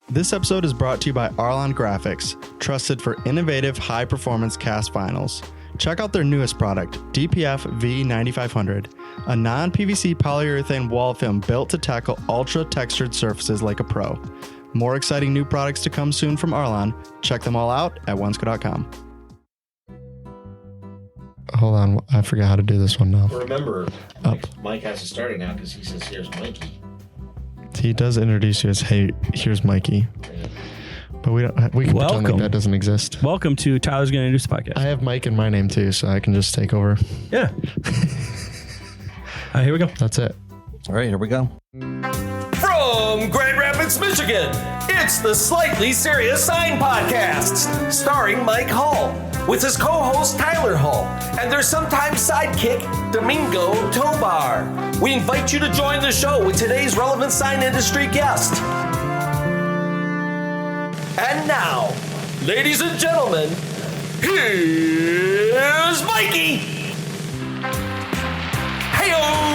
This episode is brought to you by Arlon Graphics, trusted for innovative high-performance cast vinyls. Check out their newest product, DPF V9500, a non-PVC polyurethane wall film built to tackle ultra-textured surfaces like a pro. More exciting new products to come soon from Arlon. Check them all out at Wensco.com. Hold on, I forgot how to do this one now. Remember, Mike has to start it now because he says, "Here's Mikey." He does introduce you as, "Hey, here's Mikey." Yeah. But we can pretend like that doesn't exist. Welcome to Tyler's Gonna Introduce the Podcast. I have Mike in my name too, so I can just take over. Yeah. Here we go. That's it. All right, here we go. From Grand Rapids, Michigan, it's the Slightly Serious Sign Podcast, starring Mike Hull, with his co-host Tyler Hull, and their sometime sidekick, Domingo Tobar. We invite you to join the show with today's relevant sign industry guest. And now, ladies and gentlemen, here's Mikey! Hey-o!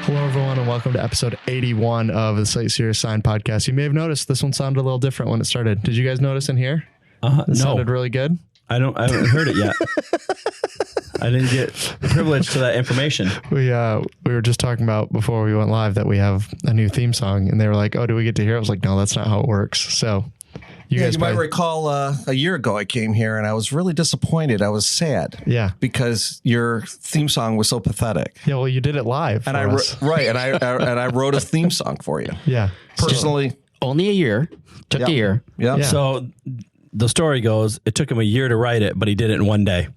Hello, everyone, and welcome to episode 81 of the Slightly Serious Sign Podcast. You may have noticed this one sounded a little different when it started. Did you guys notice in here? It sounded really good. I haven't heard it yet. I didn't get privileged to that information. We were just talking about before we went live that we have a new theme song, and they were like, "Oh, do we get to hear it?" I was like, "No, that's not how it works." So you might recall a year ago I came here and I was really disappointed. I was sad. Yeah. Because your theme song was so pathetic. Yeah, well, you did it live. And I wrote a theme song for you. Yeah. Personally. Only a year. Took a year. Yeah. So the story goes, it took him a year to write it, but he did it in one day.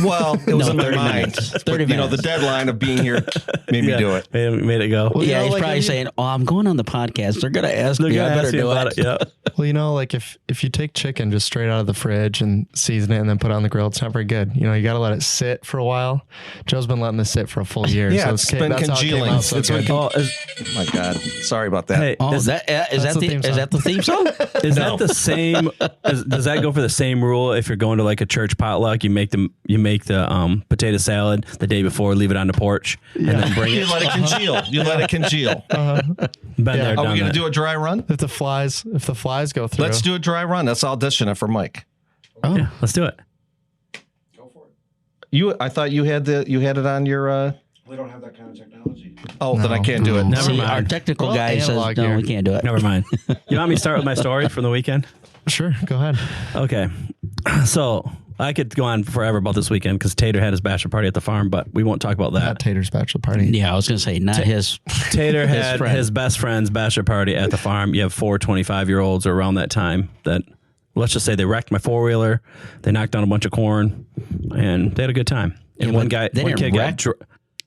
Well, it was in my 30 mind. minutes. 30 but, minutes. You know, the deadline of being here made me do it. Made it go. Well, Yeah, he's like, probably saying, "Oh, I'm going on the podcast. They're gonna ask me. I better do it." Yeah. Well, you know, like if you take chicken just straight out of the fridge and season it and then put it on the grill, it's not very good. You know, you got to let it sit for a while. Joe's been letting this sit for a full year. Yeah, so it's been congealing. Oh my God. Sorry about that. Hey, Oh, is that the theme song? Is that the same? Does that go for the same rule? If you're going to like a church potluck, you make the potato salad the day before, leave it on the porch, and then bring it. You let it congeal. You let it congeal. Been there, Are done we going to that. do a dry run? If the flies go through. Let's do a dry run. Let's audition it for Mike. Oh, yeah, let's do it. I thought you had it on your. We don't have that kind of technology. Oh, then I can't do it. Never See, mind. our technical guy says, analog "No, here. we can't do it." Never mind. You want me to start with my story from the weekend? Sure, go ahead. Okay. So I could go on forever about this weekend because Tater had his bachelor party at the farm, but we won't talk about that. Not Tater's bachelor party. Yeah, I was gonna say not his. Tater had friend. his best friend's bachelor party at the farm. You have 4 25-year-olds around that time that, let's just say, they wrecked my 4-wheeler. They knocked down a bunch of corn, and they had a good time. And one kid got...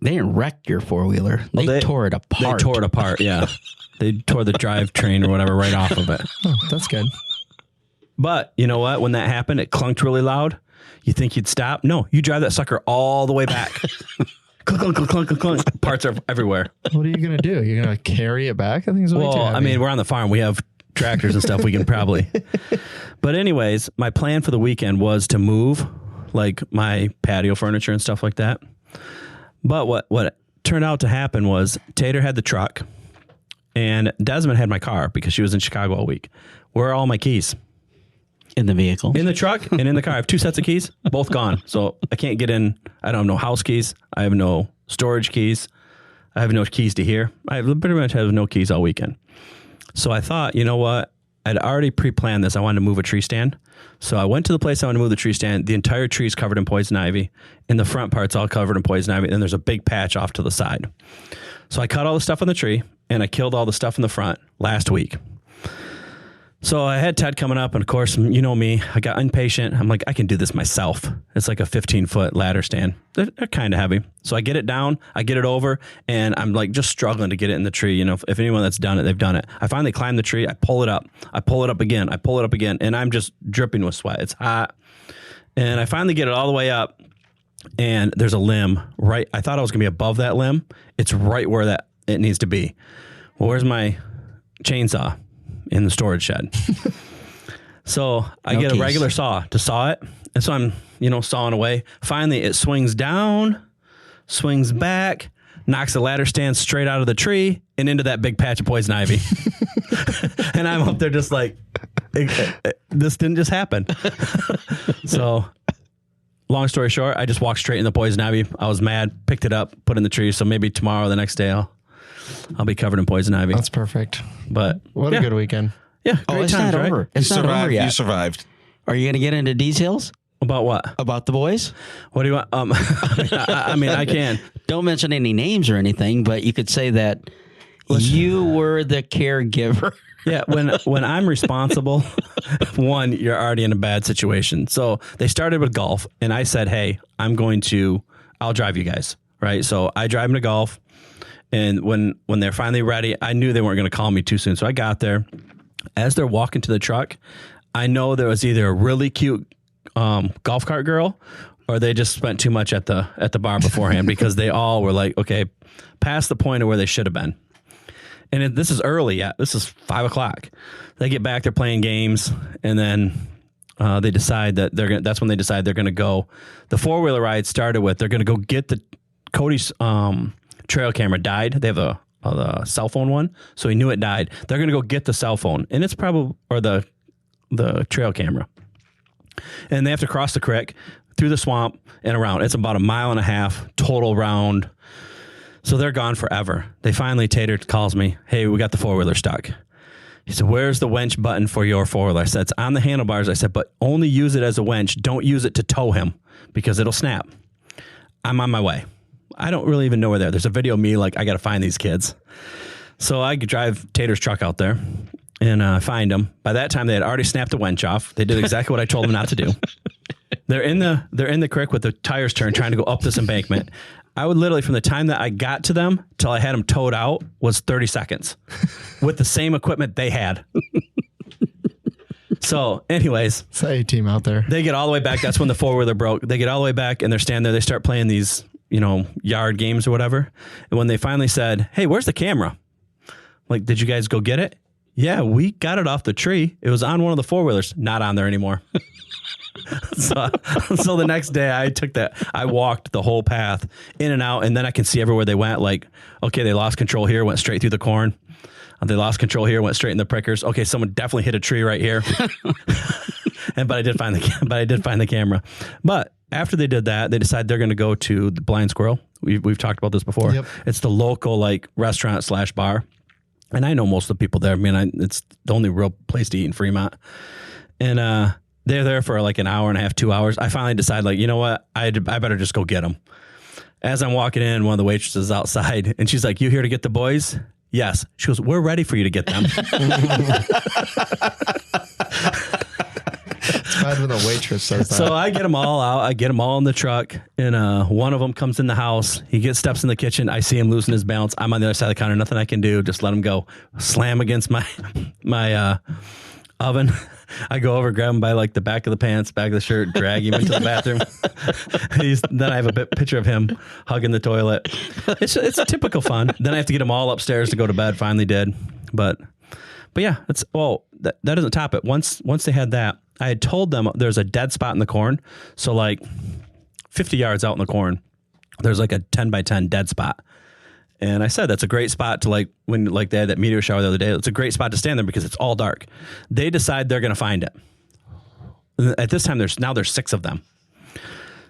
They didn't wreck your 4-wheeler. They tore it apart. They tore it apart, yeah. They tore the drivetrain or whatever right off of it. Oh, that's good. But you know what? When that happened, it clunked really loud. You think you'd stop? No, you drive that sucker all the way back. Clunk, clunk, clunk, clunk, clunk. Parts are everywhere. What are you going to do? You're going to carry it back? I think it's way too heavy. I mean, we're on the farm. We have tractors and stuff we can probably. But anyways, my plan for the weekend was to move like my patio furniture and stuff like that. But what turned out to happen was Tater had the truck and Desmond had my car because she was in Chicago all week. Where are all my keys? In the vehicle. In the truck and in the car. I have 2 sets of keys, both gone. So I can't get in. I don't have no house keys. I have no storage keys. I have no keys to here. I pretty much have no keys all weekend. So I thought, you know what? I'd already pre-planned this. I wanted to move a tree stand. So I went to the place I wanted to move the tree stand. The entire tree is covered in poison ivy. And the front part's all covered in poison ivy. And then there's a big patch off to the side. So I cut all the stuff on the tree and I killed all the stuff in the front last week. So I had Ted coming up, and of course, you know me, I got impatient. I'm like, I can do this myself. It's like a 15-foot ladder stand. They're kind of heavy. So I get it down, I get it over, and I'm like just struggling to get it in the tree. You know, if anyone that's done it, they've done it. I finally climb the tree, I pull it up again, and I'm just dripping with sweat. It's hot. And I finally get it all the way up, and there's a limb right. I thought I was going to be above that limb. It's right where it needs to be. Well, where's my chainsaw? in the storage shed. So I get a regular saw to saw it. And so I'm, sawing away. Finally, it swings down, swings back, knocks the ladder stand straight out of the tree and into that big patch of poison ivy. And I'm up there just like, this didn't just happen. So long story short, I just walked straight in the poison ivy. I was mad, picked it up, put it in the tree. So maybe tomorrow or the next day, I'll be covered in poison ivy. That's perfect. But what a good weekend. Yeah. It's times, not right? over. It's not over yet. You survived. Are you going to get into details About what? about the boys? What do you want? I mean, I can. Don't mention any names or anything, but you could say that you were the caregiver. Yeah, when I'm responsible, one, you're already in a bad situation. So they started with golf, and I said, hey, I'll drive you guys, right? So I drive them to golf, and when they're finally ready, I knew they weren't going to call me too soon. So I got there. As they're walking to the truck, I know there was either a really cute golf cart girl, or they just spent too much at the bar beforehand because they all were like, okay, past the point of where they should have been. And this is early yet. This is 5:00. They get back, they're playing games, and then they decide that that's when they decide they're going to go. The 4-wheeler ride started with they're going to go get Cody's trail camera died. They have a cell phone one, so he knew it died. They're going to go get the cell phone, and it's probably or the trail camera, and they have to cross the creek through the swamp and around. It's about 1.5 miles total round. So they're gone forever. They finally, Tater calls me, hey, we got the 4-wheeler stuck. He said, where's the winch button for your 4-wheeler? I said, it's on the handlebars. I said, but only use it as a winch. Don't use it to tow him because it'll snap. I'm on my way. I don't really even know where they're. There's a video of me like, I got to find these kids. So I drive Tater's truck out there and find them. By that time, they had already snapped the winch off. They did exactly what I told them not to do. They're in the creek with the tires turned, trying to go up this embankment. I would literally, from the time that I got to them till I had them towed out, was 30 seconds with the same equipment they had. So anyways, it's the A-team out there. They get all the way back. That's when the 4-wheeler broke. They get all the way back and they're standing there. They start playing these, yard games or whatever. And when they finally said, hey, where's the camera? Like, did you guys go get it? Yeah, we got it off the tree. It was on one of the 4-wheelers. Not on there anymore. So the next day I walked the whole path in and out, and then I can see everywhere they went. Like, okay, they lost control here, went straight through the corn. They lost control here, went straight in the prickers. Okay, someone definitely hit a tree right here. But I did find the camera. But after they did that, they decided they're going to go to the Blind Squirrel. We've talked about this before. Yep. It's the local restaurant / bar, and I know most of the people there. I mean, it's the only real place to eat in Fremont, and they're there for like 1.5 hours, 2 hours. I finally decide, you know what? I better just go get them. As I'm walking in, one of the waitresses is outside, and she's like, you here to get the boys? Yes. She goes, we're ready for you to get them. It's fine when the waitress says that. So I get them all out. I get them all in the truck, and one of them comes in the house. He steps in the kitchen. I see him losing his balance. I'm on the other side of the counter. Nothing I can do. Just let him go. Slam against my oven. I go over, grab him by the back of the pants, back of the shirt, drag him into the bathroom. Then I have a picture of him hugging the toilet. It's typical fun. Then I have to get them all upstairs to go to bed. Finally did. But yeah, that doesn't top it. Once they had that, I had told them there's a dead spot in the corn. So 50 yards out in the corn, there's a 10 by 10 dead spot. And I said, that's a great spot to when they had that meteor shower the other day. It's a great spot to stand there because it's all dark. They decide they're going to find it. At this time, there's 6 of them.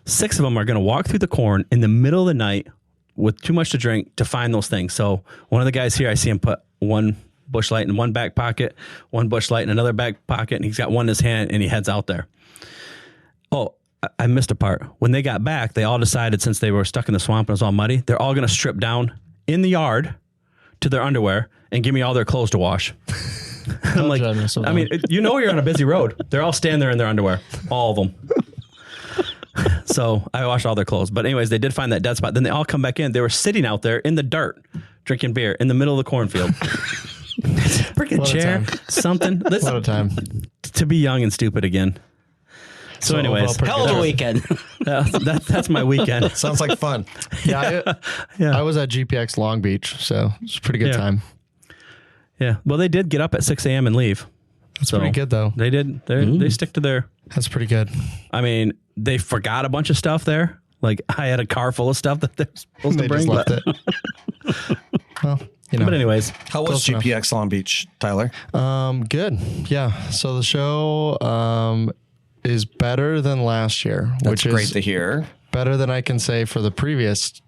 6 of them are going to walk through the corn in the middle of the night with too much to drink to find those things. So one of the guys here, I see him put one bush light in one back pocket, one bush light in another back pocket, and he's got one in his hand, and he heads out there. Oh, I missed a part. When they got back, they all decided, since they were stuck in the swamp and it was all muddy, they're all going to strip down in the yard to their underwear and give me all their clothes to wash. I'm like, I mean, you're on a busy road. They're all standing there in their underwear, all of them. So I washed all their clothes. But anyways, they did find that dead spot. Then they all come back in. They were sitting out there in the dirt, drinking beer in the middle of the cornfield. Freaking chair, something. What a time. To be young and stupid again. So anyways, hell of a weekend. That's my weekend. Sounds like fun. Yeah, I was at GPX Long Beach, so it's a pretty good time. Yeah. Well, they did get up at 6 a.m. and leave. That's pretty good, though. They did. They stick to their. That's pretty good. I mean, they forgot a bunch of stuff there. Like I had a car full of stuff that they're supposed to bring. Just left it. Well, you know. But anyways, How was GPX Long Beach, Tyler? Good. Yeah. So the show is better than last year, That's which great is to hear. better than I can say for the previous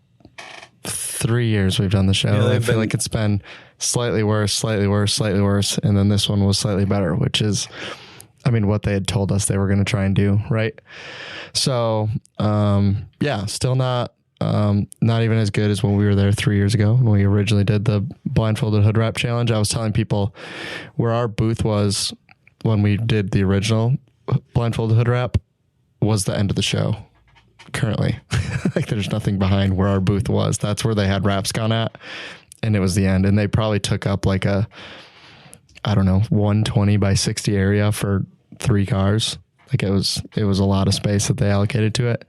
3 years we've done the show. Yeah, I feel like it's been slightly worse, slightly worse, slightly worse, and then this one was slightly better, which is, I mean, what they had told us they were going to try and do, right? So, yeah, still not even as good as when we were there 3 years ago when we originally did the blindfolded hood wrap challenge. I was telling people where our booth was when we did the original blindfolded hood wrap was the end of the show. Currently, like there's nothing behind where our booth was. That's where they had Wrapscon at, and it was the end. And they probably took up like a, I don't know, 120 by 60 area for 3 cars. Like it was a lot of space that they allocated to it.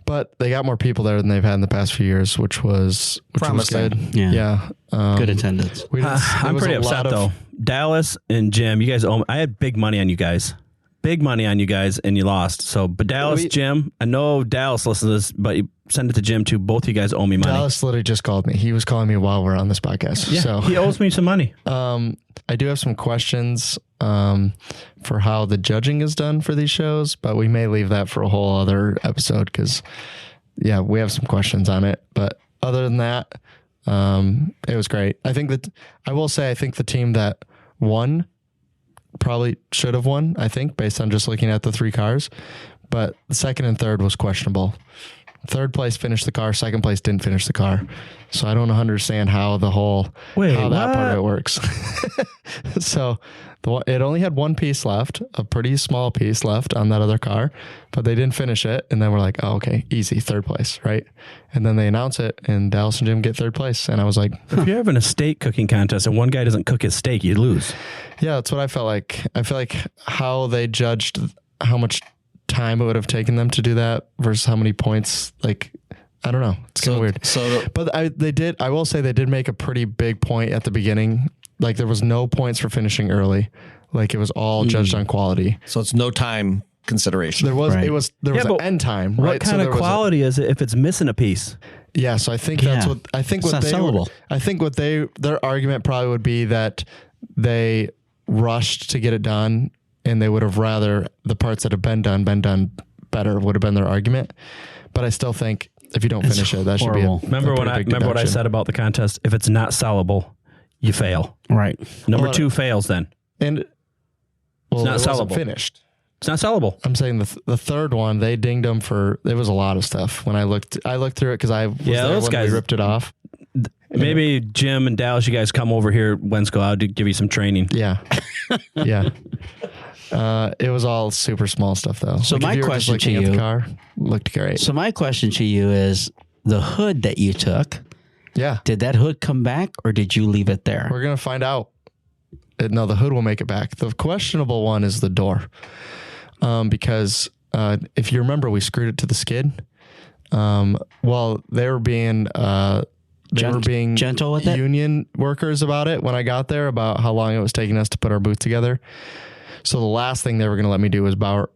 But they got more people there than they've had in the past few years, which was good. Yeah. Good attendance. I'm pretty upset though. Dallas and Jim, you guys owe me. I had big money on you guys. Big money on you guys, and you lost. So, but Dallas, Jim, I know Dallas listens to this, but you send it to Jim too. Both of you guys owe me money. Dallas literally just called me. He was calling me while we're on this podcast. Yeah, so he owes me some money. I do have some questions for how the judging is done for these shows, but we may leave that for a whole other episode because, yeah, we have some questions on it. But other than that, it was great. I think the team that won probably should have won, I think, based on just looking at the 3 cars. But the second and third was questionable. Third place finished the car. Second place didn't finish the car. So I don't understand how that part of it works. So it only had one piece left, a pretty small piece left on that other car, but they didn't finish it. And then we're like, oh, okay, easy, third place, right? And then they announce it, and Dallas and Jim get third place. And I was like, if you're having a steak cooking contest and one guy doesn't cook his steak, you lose. Yeah, that's what I felt like. I feel like how they judged how much time it would have taken them to do that versus how many points, like, I don't know. It's kind of weird. But I will say they did make a pretty big point at the beginning. Like there was no points for finishing early. Like it was all judged on quality. So it's no time consideration. There was an end time. Right? What kind of quality is it if it's missing a piece? Yeah, so I think that's what I think. Their argument probably would be that they rushed to get it done, and they would have rather the parts that have been done better would have been their argument. But I still think if you don't finish it, that horrible. should be Remember what I said about the contest? If it's not sellable, you fail. Right. Number 2 fails then. And it's not sellable. Finished. It's not sellable. I'm saying the third one, they dinged them for, there was a lot of stuff. When I looked through it because I was there those when guys we ripped it off. Maybe Jim and Dallas, you guys come over here, Wensco. I'll give you some training. Yeah. Yeah. It was all super small stuff though. So my question to you, the car looked great. So my question to you is the hood that you took. Yeah. Did that hood come back or did you leave it there? We're going to find out. No, the hood will make it back. The questionable one is the door. Because if you remember, we screwed it to the skid. Well, they were being gentle with it? Union workers about it when I got there, about how long it was taking us to put our booth together. So the last thing they were going to let me do was borrow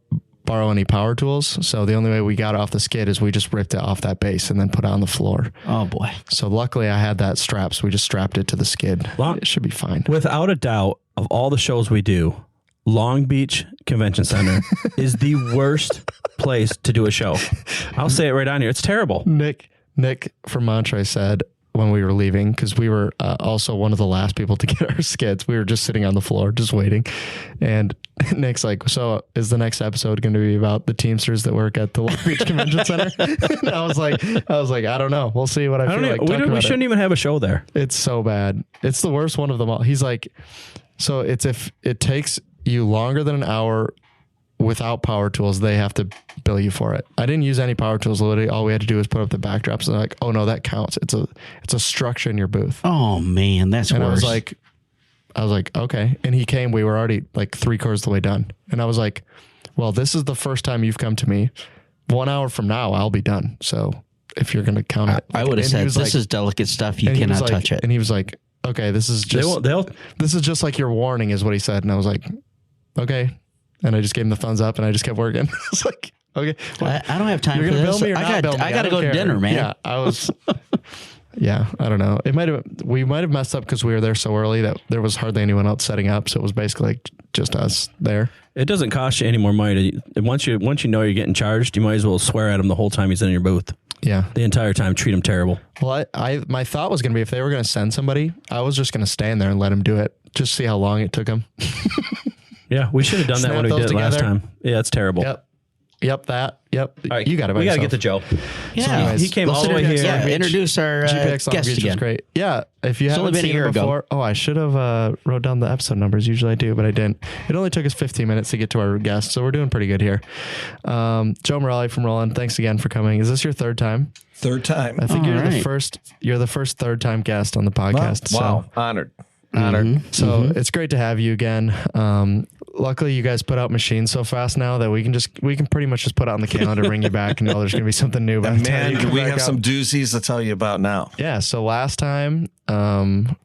any power tools. So the only way we got off the skid is we just ripped it off that base and then put it on the floor. Oh boy. So luckily I had that strap. So we just strapped it to the skid. It should be fine. Without a doubt, of all the shows we do, Long Beach Convention Center is the worst place to do a show. I'll say it right on here. It's terrible. Nick from Monterey said when we were leaving, because we were also one of the last people to get our skids. We were just sitting on the floor, just waiting. And Nick's like, so is the next episode going to be about the Teamsters that work at the Long Beach Convention Center? And I was like, I don't know. We'll see what I feel like. We shouldn't even have a show there. It's so bad. It's the worst one of them all. He's like, so it's if it takes you longer than an hour without power tools, they have to bill you for it. I didn't use any power tools. Literally, all we had to do was put up the backdrops. And they're like, oh no, that counts. It's a structure in your booth. Oh man, that's and worse. I was like, okay. And he came. We were already like 3/4 of the way done. And I was like, well, this is the first time you've come to me. 1 hour from now, I'll be done. So if you're going to count it, I would have said, this is delicate stuff. You cannot touch it. And he was like, okay, this is just this is just like your warning, is what he said. And I was like, okay. And I just gave him the thumbs up, and I just kept working. It's like, okay, well, I don't have time you're for gonna this. bill me or not bill me? I got to don't go to care. dinner, man. Yeah, I was. Yeah, I don't know. We might have messed up because we were there so early that there was hardly anyone else setting up. So it was basically like just us there. It doesn't cost you any more money. Once you know you're getting charged, you might as well swear at him the whole time he's in your booth. Yeah. The entire time, treat him terrible. Well, my thought was going to be if they were going to send somebody, I was just going to stand there and let him do it. Just see how long it took him. Yeah, we should have done that when we did it last time. Yeah, it's terrible. Yep. Yep. All right, you got it. We got to get to Joe. Yeah. So anyways, he came all the way here. Yeah, introduce our GPX Long guest Beach again. was great. Yeah, if you haven't been a seen year him ago. before, I should have wrote down the episode numbers. Usually I do, but I didn't. It only took us 15 minutes to get to our guest, so we're doing pretty good here. Joe Morreale from Roland, thanks again for coming. Is this your third time? Third time. I think All you're the right. first. You're the first third-time guest on the podcast. Wow. So. Honored. So it's great to have you again. Luckily, you guys put out machines so fast now that we can pretty much just put it on the calendar, bring you back, and know there's going to be something new. By the time Man, you come we back have out. some doozies to tell you about now. Yeah. So last time you're on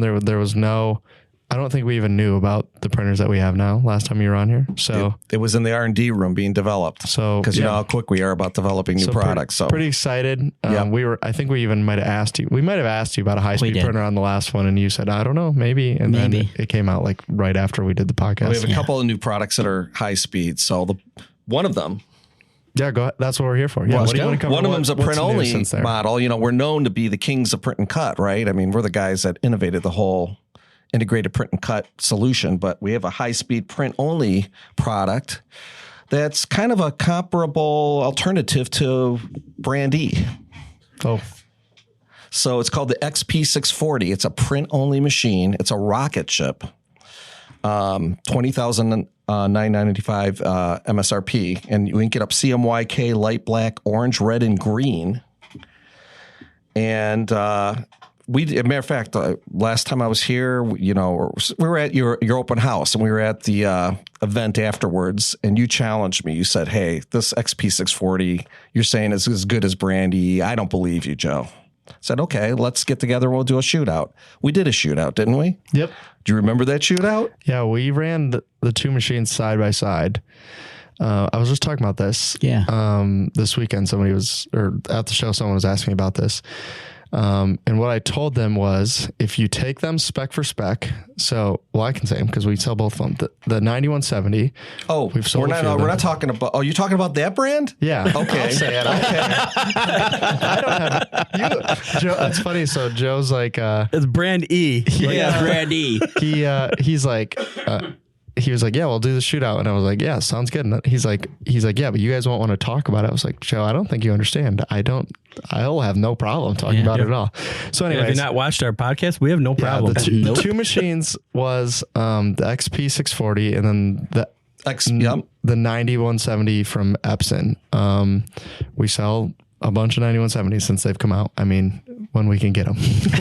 there was no. I don't think we even knew about the printers that we have now. Last time you were on here, so It was in the R&D room being developed. So, because you yeah. know how quick we are about developing new products. So pretty excited. Yeah. I think we even might have asked you. We might have asked you about a high speed did. printer on the last one, and you said, I don't know, maybe. And then it came out like right after we did the podcast. we have a couple of new products that are high speed. So one of them, Yeah, go ahead. That's what we're here for. Yeah, Well, what do you want to cover? one of them's a What's print new only since there? model. You know, we're known to be the kings of print and cut, right? I mean, we're the guys that innovated the whole integrated print and cut solution, but we have a high speed print only product that's kind of a comparable alternative to Brand E. Oh, So it's called the XP640. It's a print only machine. It's a rocket ship. $20,995 MSRP, and you can get up CMYK, light black, orange, red, and green. And as a matter of fact, last time I was here, you know, we were at your open house, and we were at the event afterwards, and you challenged me. You said, "Hey, this XP640, you're saying is as good as Brandy. I don't believe you, Joe." I said, "Okay, let's get together. We'll do a shootout." We did a shootout, didn't we? yep. Do you remember that shootout? Yeah, we ran the two machines side by side. I was just talking about this. Yeah. This weekend, at the show, someone was asking me about this. And what I told them was, if you take them spec for spec, I can say them because we sell both of them. The 9170. Oh, we've sold we're a few of not them. talking about. Oh, you're talking about that brand? Yeah. Okay. I'll say it. I don't have Joe. It's funny. So Joe's like, It's Brand E. Yeah, Brand E. he's like, he was like, yeah, we'll do the shootout. And I was like, yeah, sounds good. And he's like, yeah, but you guys won't want to talk about it. I was like, Joe, I don't think you understand. I'll have no problem talking about it at all. So If anyways, you not watched our podcast, we have no problem. the two machines was the XP640 and then the 9170 from Epson. We sell a bunch of 9170s since they've come out. I mean, when we can get them.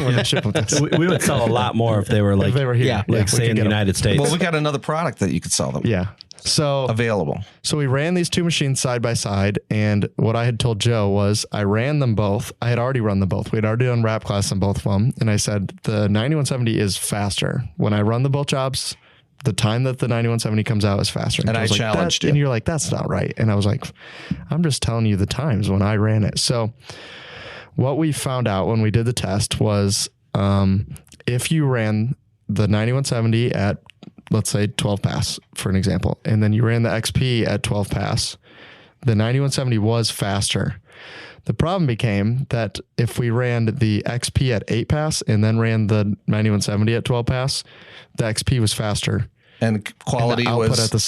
When they ship with us. we would sell a lot more if they were like, If they were here. Yeah. we like say could in the get 'em. United States. Well, we got another product that you could sell them. Yeah. So Available. So we ran these two machines side by side, and what I had told Joe was I ran them both. I had already run them both. We had already done wrap class on both of them, and I said the 9170 is faster. When I run the bolt jobs, the time that the 9170 comes out is faster. And Joe's I like, challenged you. And you're like, that's not right. And I was like, I'm just telling you the times when I ran it. So what we found out when we did the test was if you ran the 9170 at, let's say 12 pass for an example, and then you ran the XP at 12 pass, the 9170 was faster. The problem became that if we ran the XP at 8 pass and then ran the 9170 at 12 pass, the XP was faster. And quality And the output was at the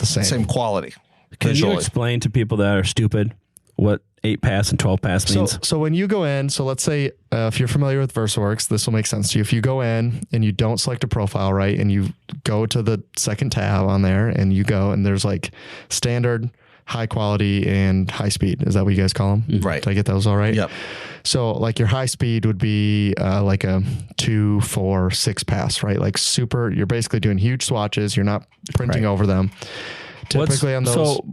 same. same quality. Can you visually. explain to people that are stupid what 8 pass and 12 pass means? So when you go in, so let's say if you're familiar with VersaWorks, this will make sense to you. If you go in and you don't select a profile, right, and you go to the second tab on there and you go and there's like standard, high quality, and high speed. Is that what you guys call them? Right. Did I get those all right? Yep. So like your high speed would be like a 2, 4, 6 pass, right? Like super, you're basically doing huge swatches. You're not printing over them. Typically on those. So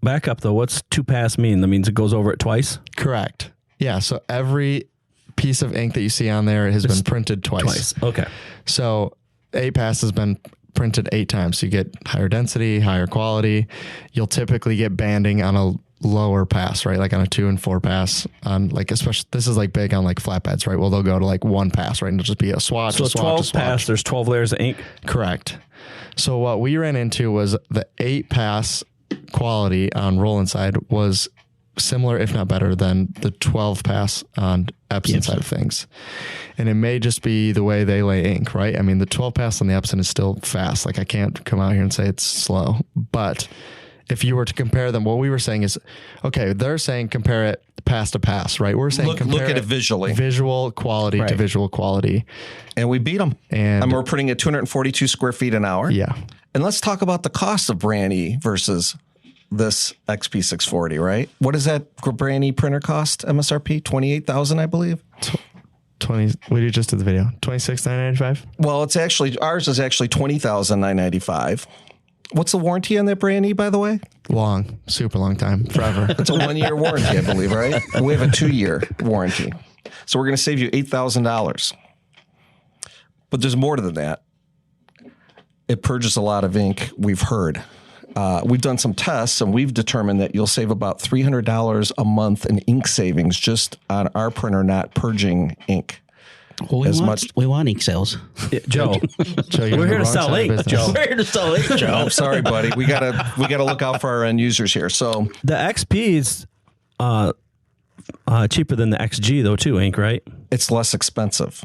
back up though. What's 2 pass mean? That means it goes over it twice? Correct. Yeah. So every piece of ink that you see on there has been printed twice. Okay. So 8 pass has been printed 8 times. So you get higher density, higher quality. You'll typically get banding on a lower pass, right? Like on a 2 and 4 pass on like, especially this is like big on like flatbeds, right? Well, they'll go to like 1 pass, right? And it'll just be a swatch. So a swatch, 12 a swatch. pass, there's 12 layers of ink. Correct. So what we ran into was the 8 pass quality on Roland side was similar, if not better, than the 12 pass on Epson side of things. And it may just be the way they lay ink, right? I mean, the 12 pass on the Epson is still fast. Like I can't come out here and say it's slow, but if you were to compare them, what we were saying is, okay, they're saying compare it pass to pass, right? We're saying look at it visually. Visual quality to visual quality. And we beat them. And we're putting at 242 square feet an hour. Yeah. And let's talk about the cost of Brand E versus this XP640, right? What does that Brand E printer cost? MSRP $28,000, I believe. 20. We just did the video. $26,995. Well, it's actually ours is actually $20,995. What's the warranty on that Brand E, by the way? Long, super long time, forever. It's a 1-year warranty, I believe, right? We have a 2-year warranty. So we're going to save you $8,000. But there's more than that. It purges a lot of ink, we've heard. We've done some tests, and we've determined that you'll save about $300 a month in ink savings just on our printer not purging ink. Well, we want ink sales. Joe, we're here to sell ink, Joe. We're here to sell ink, Joe. I'm sorry, buddy. We gotta look out for our end users here. So the XP is cheaper than the XG though too, ink, right? it's less expensive.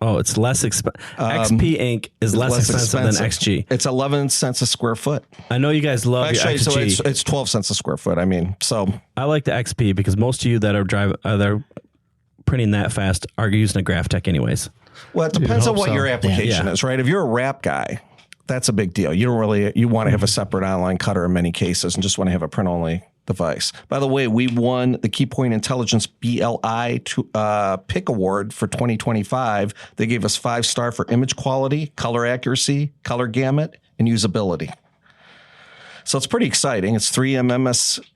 Oh, it's less expensive. XP ink is less expensive than XG. It's 11 cents a square foot. I know you guys love your XG. So it's 12 cents a square foot. I mean, so I like the XP because most of you that are they're printing that fast are using a Graphtec anyways. well, it depends on what your application is, right? If you're a wrap guy, that's a big deal. You want to have a separate online cutter in many cases and just want to have a print only device. By the way, we won the Keypoint Intelligence BLI Pick Award for 2025. They gave us 5-star for image quality, color accuracy, color gamut, and usability. So it's pretty exciting. It's 3M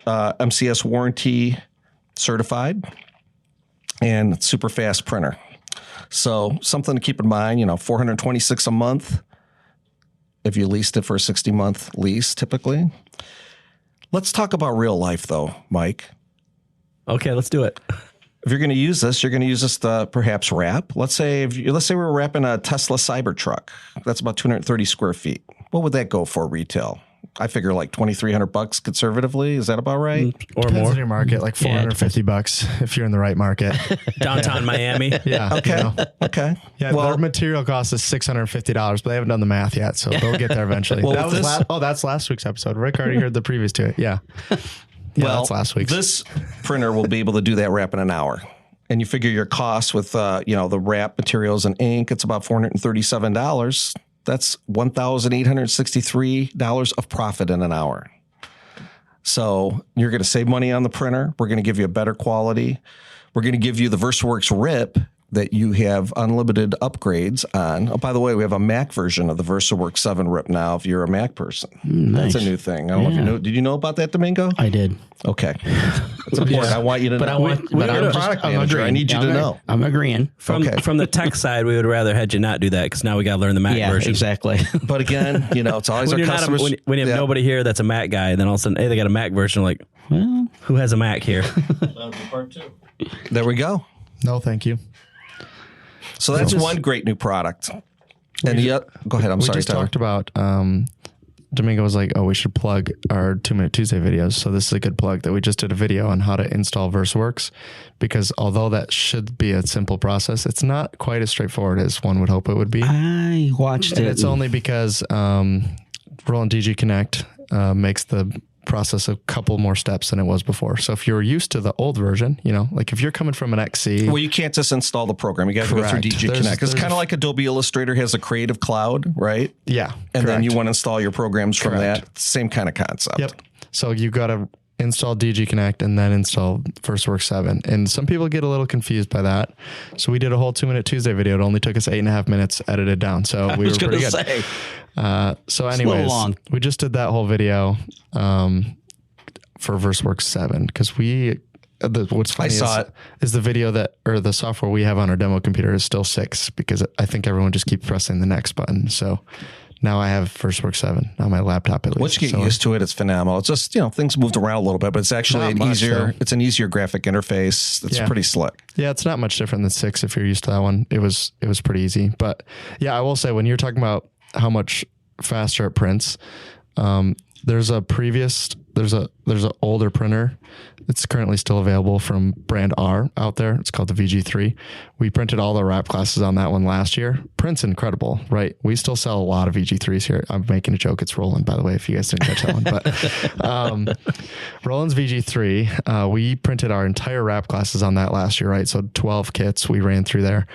MCS warranty certified and it's super fast printer. So something to keep in mind, $426 a month if you leased it for a 60-month lease typically. Let's talk about real life, though, Mike. Okay, let's do it. If you're going to use this, you're going to use this to perhaps wrap. Let's say we're wrapping a Tesla Cybertruck. That's about 230 square feet. What would that go for retail? I figure like $2,300 conservatively. Is that about right? Or Depends more. on your market, like $450 if you're in the right market. Downtown Miami. Yeah. Okay. Okay. Yeah. Well, their material cost is $650, but they haven't done the math yet, so they'll get there eventually. Well, that's last week's episode. Rick already heard the previous to it. Yeah. Yeah, that's last week's. This printer will be able to do that wrap in an hour. And you figure your cost with the wrap materials and ink, it's about $437. That's $1,863 of profit in an hour. So you're going to save money on the printer. We're going to give you a better quality. We're going to give you the VersaWorks RIP that you have unlimited upgrades on. Oh, by the way, we have a Mac version of the VersaWorks 7 RIP now if you're a Mac person. Nice. That's a new thing. I don't know if you know. Did you know about that, Domingo? I did. Okay. It's important. I want you to know. I'm product manager. I need you to know. I'm agreeing. From the tech side, we would rather had you not do that because now we got to learn the Mac version. Exactly. But again, it's always our customers. When you have nobody here that's a Mac guy, and then all of a sudden, hey, they got a Mac version. Like, well, who has a Mac here? That'll be part 2. There we go. No, thank you. So that's one great new product. And go ahead. I'm sorry, We just Tyler. talked about, Domingo was like, oh, we should plug our 2-Minute Tuesday videos. So this is a good plug that we just did a video on how to install VersaWorks because although that should be a simple process, it's not quite as straightforward as one would hope it would be. I watched And it. it's only because Roland DG Connect makes the process a couple more steps than it was before. So if you're used to the old version, like if you're coming from an XC. Well, you can't just install the program. You got to go through DG Connect. It's kind of like Adobe Illustrator has a Creative Cloud, right? Yeah. And then you want to install your programs from Correct. that. Same kind of concept. Yep. So you got to install DG Connect and then install VersaWorks 7. And some people get a little confused by that. So we did a whole 2-Minute Tuesday video. It only took us 8.5 minutes edited down. So we were pretty good. So anyways, we just did that whole video for VersaWorks 7 because we what's funny saw it. is the video or the software we have on our demo computer is still 6 because I think everyone just keeps pressing the next button. So now I have FirstWorks 7 on my laptop at least. Once you get used to it, it's phenomenal. It's just, things moved around a little bit, but it's actually it's an easier graphic interface. It's pretty slick. Yeah, it's not much different than 6 if you're used to that one. It was pretty easy. But yeah, I will say when you're talking about how much faster it prints, there's an older printer. It's currently still available from brand R out there. It's called the VG3. We printed all the wrap classes on that one last year. Print's incredible, right? We still sell a lot of VG3s here. I'm making a joke. It's Roland, by the way, if you guys didn't catch that one. But Roland's VG3, we printed our entire wrap classes on that last year, right? So 12 kits we ran through there.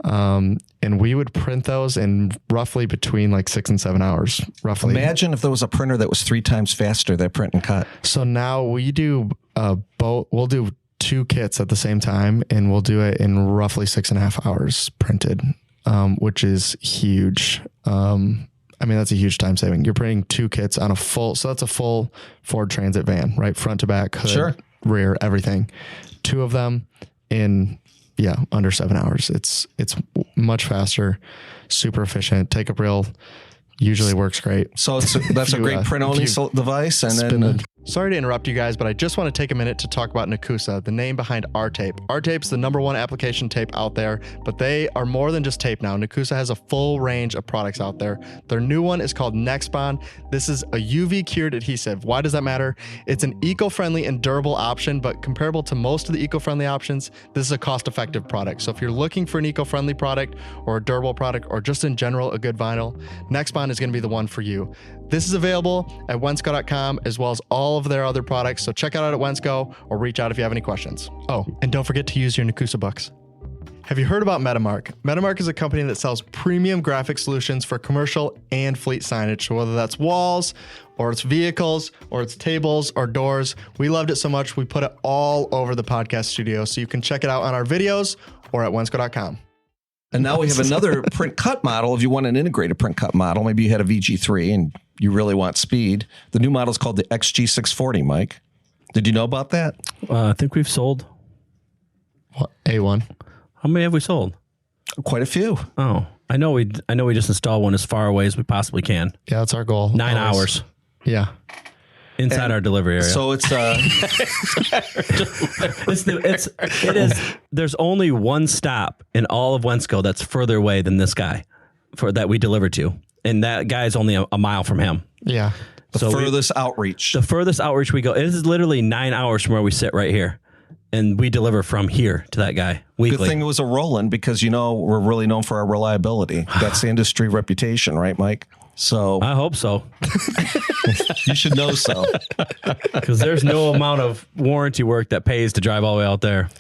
And we would print those in roughly between like 6 and 7 hours, roughly. Imagine if there was a printer that was 3 times faster that print and cut. So now we do both. We'll do 2 kits at the same time, and we'll do it in roughly 6.5 hours printed, which is huge. That's a huge time saving. You're printing 2 kits on so that's a full Ford Transit van, right? Front to back, hood, rear, everything. 2 of them in under 7 hours. It's much faster, super efficient. Take up reel usually works great. So that's a great print only device. And then sorry to interrupt you guys, but I just want to take a minute to talk about Nakusa, the name behind R-Tape. R-Tape's the #1 application tape out there, but they are more than just tape now. Nakusa has a full range of products out there. Their new one is called Nexbond. This is a UV cured adhesive. Why does that matter? It's an eco-friendly and durable option, but comparable to most of the eco-friendly options, this is a cost-effective product. So if you're looking for an eco-friendly product or a durable product or just in general a good vinyl, Nexbond is going to be the one for you. This is available at Wensco.com as well as all of their other products. So check it out at Wensco or reach out if you have any questions. Oh, and don't forget to use your Nakusa bucks. Have you heard about Metamark? Metamark is a company that sells premium graphic solutions for commercial and fleet signage. So whether that's walls or it's vehicles or it's tables or doors, we loved it so much we put it all over the podcast studio. So you can check it out on our videos or at Wensco.com. And now we have another print cut model. If you want an integrated print cut model, maybe you had a VG3 and you really want speed. The new model is called the XG640, Mike. Did you know about that? I think we've sold. What, A1. How many have we sold? Quite a few. Oh, I know we just installed one as far away as we possibly can. Yeah, that's our goal. 9 hours. Yeah. Inside our delivery area. So it's there's only one stop in all of Wensco that's further away than this guy that we deliver to. And that guy's only a mile from him. Yeah. The furthest outreach we go. It is literally 9 hours from where we sit right here. And we deliver from here to that guy weekly. Good thing it was a Roland because, we're really known for our reliability. That's the industry reputation, right, Mike? So I hope so. You should know so. Because there's no amount of warranty work that pays to drive all the way out there.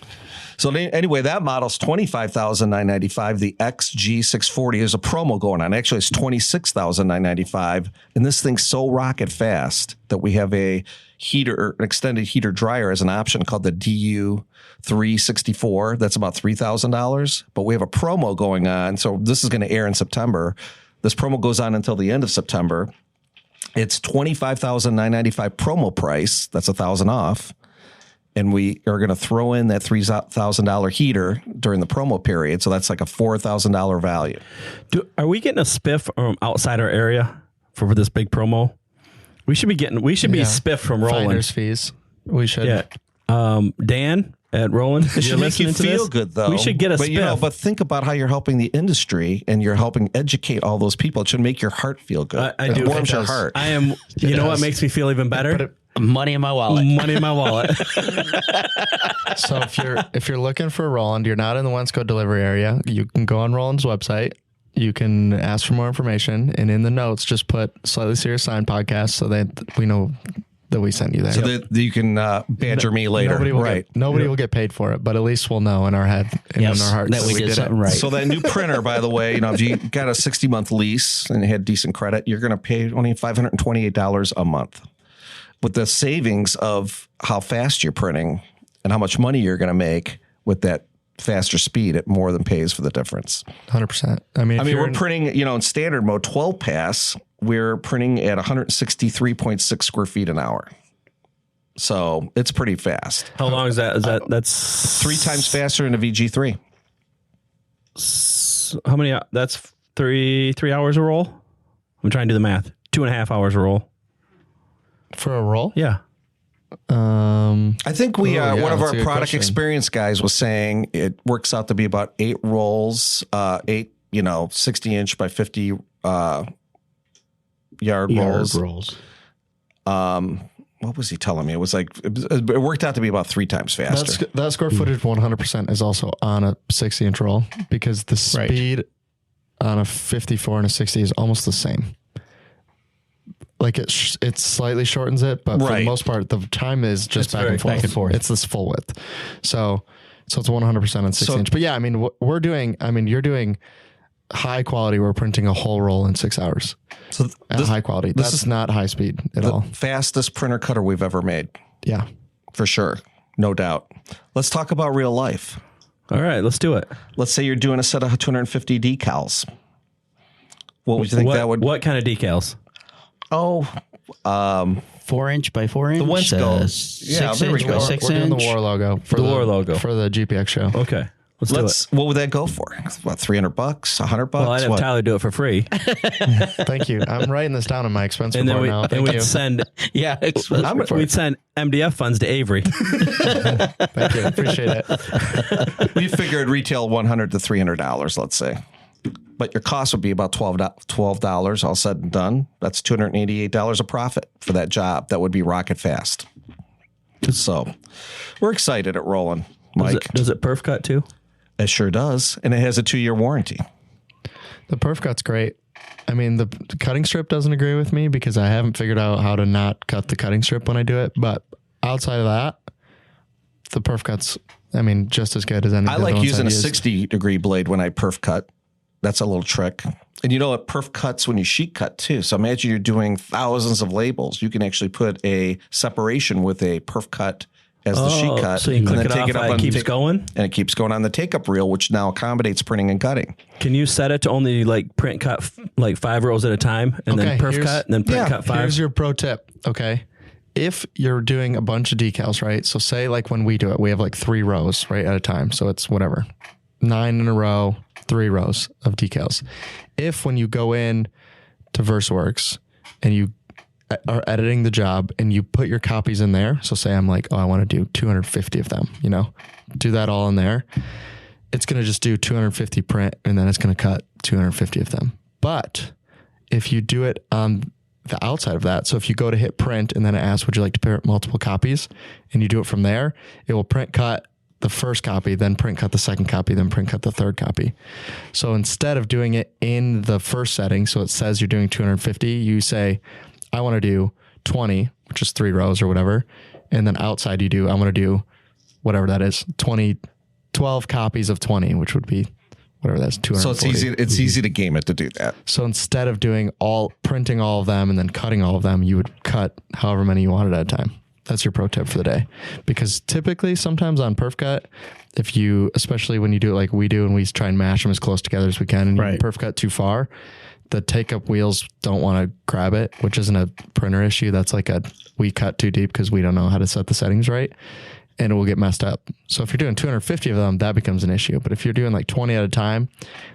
So anyway, that model's $25,995. The XG640 is a promo going on. Actually, it's $26,995. And this thing's so rocket fast that we have an extended heater dryer as an option called the DU364. That's about $3,000. But we have a promo going on. So this is going to air in September. This promo goes on until the end of September. It's $25,995 promo price. That's $1,000 off. And we are going to throw in that $3,000 heater during the promo period. So that's like a $4,000 value. Are we getting a spiff from outside our area for this big promo? We should be spiffed from Roland. Finder's fees. We should. Yeah. Dan at Roland, it should make you feel good, though. We should get a spiff. But think about how you're helping the industry and you're helping educate all those people. It should make your heart feel good. It warms your heart. I am. You know what makes me feel even better? Money in my wallet. Money in my wallet. So if you're looking for Roland, you're not in the Wensco delivery area, you can go on Roland's website. You can ask for more information, and in the notes, just put Slightly Serious Sign Podcast so that we know that we sent you there. So that you can badger me later. Nobody will get paid for it, but at least we'll know in our head and in our hearts that we did something right. So that new printer, by the way, if you got a 60-month lease and had decent credit, you're going to pay only $528 a month. With the savings of how fast you're printing and how much money you're going to make with that faster speed, it more than pays for the difference. 100%. I mean, we're printing, in standard mode 12 pass, we're printing at 163.6 square feet an hour. So it's pretty fast. How long is that? That's 3 times faster than a VG3. how many? That's three hours a roll. I'm trying to do the math. 2.5 hours a roll. For a roll? Yeah. I think one of our that's a good product question. experience guys was saying it works out to be about 8 rolls, 60-inch by 50 yard rolls. What was he telling me? It was like it worked out to be about 3 times faster. That square footage 100% is also on a 60-inch roll because the speed on a 54 and a 60 is almost the same. Like it slightly shortens it, but for the most part, the time is just back and forth. It's this full width. So it's 100% on 6-inch. But yeah, I mean, you're doing high quality. We're printing a whole roll in 6 hours. So high quality. This is not high speed at all. Fastest printer cutter we've ever made. Yeah, for sure. No doubt. Let's talk about real life. All right, let's do it. Let's say you're doing a set of 250 decals. What would you think that would? What kind of decals? 4-inch by 4-inch. The Wensco. 6-inch by 6-inch. We're doing the war logo for the GPX show. Okay. Let's do it. What would that go for? About $300, $100? Well, I'd have Tyler do it for free. Thank you. I'm writing this down in my expense And then report now. we'd send we'd send MDF funds to Avery. Thank you. Appreciate it. We figured retail $100 to $300, let's say. But your cost would be about $12 all said and done. That's $288 a profit for that job. That would be rocket fast. So we're excited at Roland, Mike. Does it perf cut too? It sure does. And it has a 2-year warranty. The perf cut's great. I mean, the cutting strip doesn't agree with me because I haven't figured out how to not cut the cutting strip when I do it. But outside of that, the perf cut's, just as good as any. I like using a 60-degree blade when I perf cut. That's a little trick. And you know what? Perf cuts when you sheet cut too. So imagine you're doing thousands of labels. You can actually put a separation with a perf cut as the sheet cut. So you can click it off and it keeps going? And it keeps going on the take-up reel, which now accommodates printing and cutting. Can you set it to only print cut 5 rows at a time and then perf cut and then print cut 5? Here's your pro tip, okay? If you're doing a bunch of decals, right? So say when we do it, we have 3 rows, right, at a time. So it's whatever, 9 in a row, 3 rows of decals. If when you go in to VersaWorks and you are editing the job and you put your copies in there, so say I'm I want to do 250 of them, do that all in there. It's going to just do 250 print and then it's going to cut 250 of them. But if you do it on the outside of that, so if you go to hit print and then it asks, would you like to print multiple copies? And you do it from there, it will print cut the first copy, then print cut the second copy, then print cut the third copy. So instead of doing it in the first setting, so it says you're doing 250, you say, I want to do 20, which is 3 rows or whatever. And then outside I want to do whatever that is, 12 copies of 20, which would be whatever that's 240. So it's easy to game it to do that. So instead of printing all of them and then cutting all of them, you would cut however many you wanted at a time. That's your pro tip for the day. Because typically sometimes on perf cut, especially when you do it like we do and we try and mash them as close together as we can and you perf cut too far, the take-up wheels don't want to grab it, which isn't a printer issue. That's we cut too deep because we don't know how to set the settings right and it will get messed up. So if you're doing 250 of them, that becomes an issue. But if you're doing 20 at a time,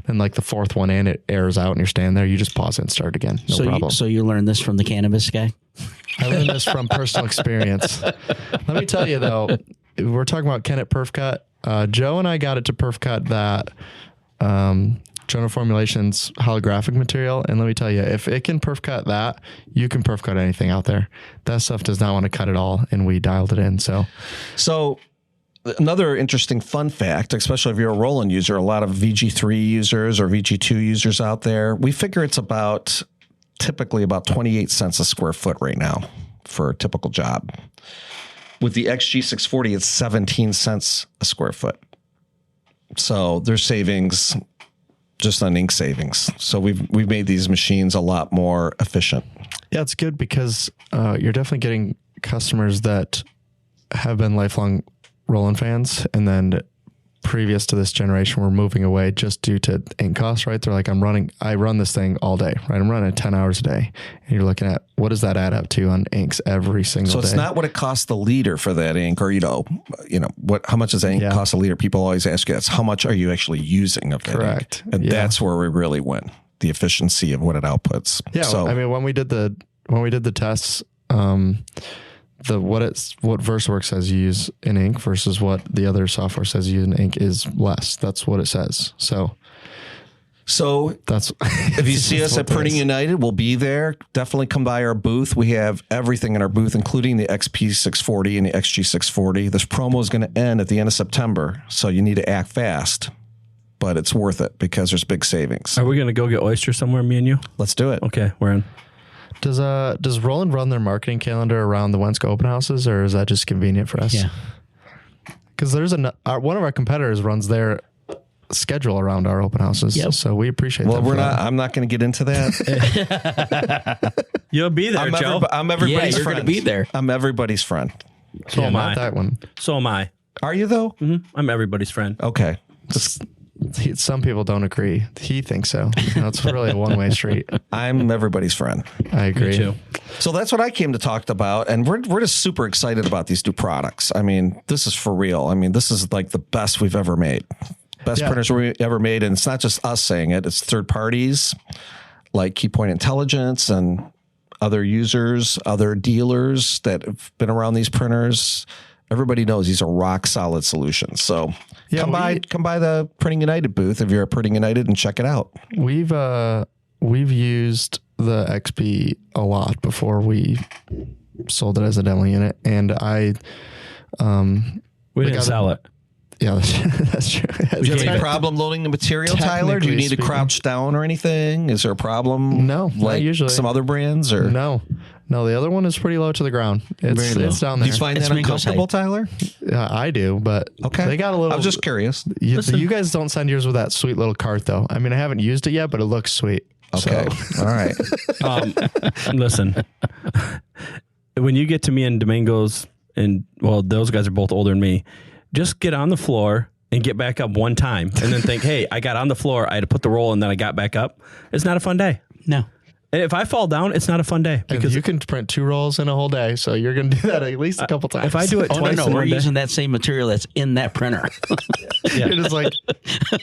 then the fourth one in, it airs out and you're standing there, you just pause it and start again. No problem. So you learned this from the cannabis guy? I learned this from personal experience. Let me tell you though, we're talking about can it perf cut. Joe and I got it to perf cut that Jonah Formulations holographic material. And let me tell you, if it can perf cut that, you can perf cut anything out there. That stuff does not want to cut it all. And we dialed it in. So another interesting fun fact, especially if you're a Roland user, a lot of VG3 users or VG2 users out there, we figure it's typically about 28 cents a square foot right now for a typical job. With the XG640, it's 17 cents a square foot. So there's savings just on ink savings. So we've made these machines a lot more efficient. Yeah, it's good because you're definitely getting customers that have been lifelong Roland fans and then previous to this generation were moving away just due to ink costs, right? They're like, I run this thing all day, right? I'm running 10 hours a day. And you're looking at what does that add up to on inks every single day? So it's not what it costs the liter for that ink, or, how much does that ink cost a liter? People always ask you, that's how much are you actually using of that Correct. ink? And that's where we really win, the efficiency of what it outputs. Yeah. So, I mean, when we did the tests, what VersaWorks says you use in ink versus what the other software says you use in ink is less. That's what it says. So that's if you see us at Printing United, we'll be there. Definitely come by our booth. We have everything in our booth, including the XP640 and the XG640. This promo is going to end at the end of September, so you need to act fast. But it's worth it because there's big savings. Are we going to go get oysters somewhere, me and you? Let's do it. Okay, we're in. Does Roland run their marketing calendar around the Wensco open houses, or is that just convenient for us? Yeah. Because there's one of our competitors runs their schedule around our open houses. Yep. So we appreciate that. I'm not going to get into that. You'll be there, Joe. I'm everybody's you're friend. going to be there. I'm everybody's friend. So am I. Not that one. So am I. Are you though? Mm-hmm. I'm everybody's friend. Okay. Some people don't agree. He thinks so. It's really a one-way street. I'm everybody's friend. I agree. Me too. So that's what I came to talk about, and we're just super excited about these new products. I mean, this is for real. I mean, this is like the best we've ever made. Best printers we ever made, and it's not just us saying it. It's third parties like Keypoint Intelligence and other users, other dealers that have been around these printers. Everybody knows these are rock solid solutions. So come by the Printing United booth if you're at Printing United and check it out. We've used the XP a lot before we sold it as a demo unit, and we didn't sell it. Yeah, that's true. Do you have any problem loading the material, Tyler? Do you need to crouch down or anything? Is there a problem? No, like not usually. Some other brands, or no. The other one is pretty low to the ground. It's down there. Do you find that uncomfortable, Tyler? I do, but okay. They got a little. I was just curious. You guys don't send yours with that sweet little cart, though. I mean, I haven't used it yet, but it looks sweet. Okay, all right. Listen, when you get to me and Domingos, and those guys are both older than me. Just get on the floor and get back up one time and then think, hey, I got on the floor, I had to put the roll and then I got back up. It's not a fun day. No. And if I fall down, it's not a fun day. Because you can print 2 rolls in a whole day, so you're going to do that at least a couple times. If I do it twice we're using that same material that's in that printer. You're just like,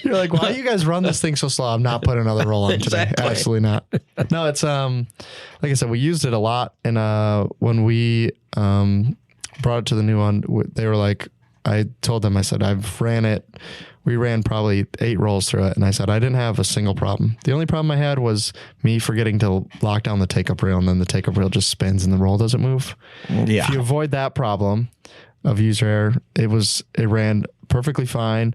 why do you guys run this thing so slow? I'm not putting another roll on today. Exactly. Absolutely not. No, it's like I said, we used it a lot, and when we brought it to the new one, they were like, I told them, I said, we ran probably 8 rolls through it. And I said, I didn't have a single problem. The only problem I had was me forgetting to lock down the take-up rail, and then the take-up rail just spins and the roll doesn't move. Yeah. If you avoid that problem of user error, it ran perfectly fine.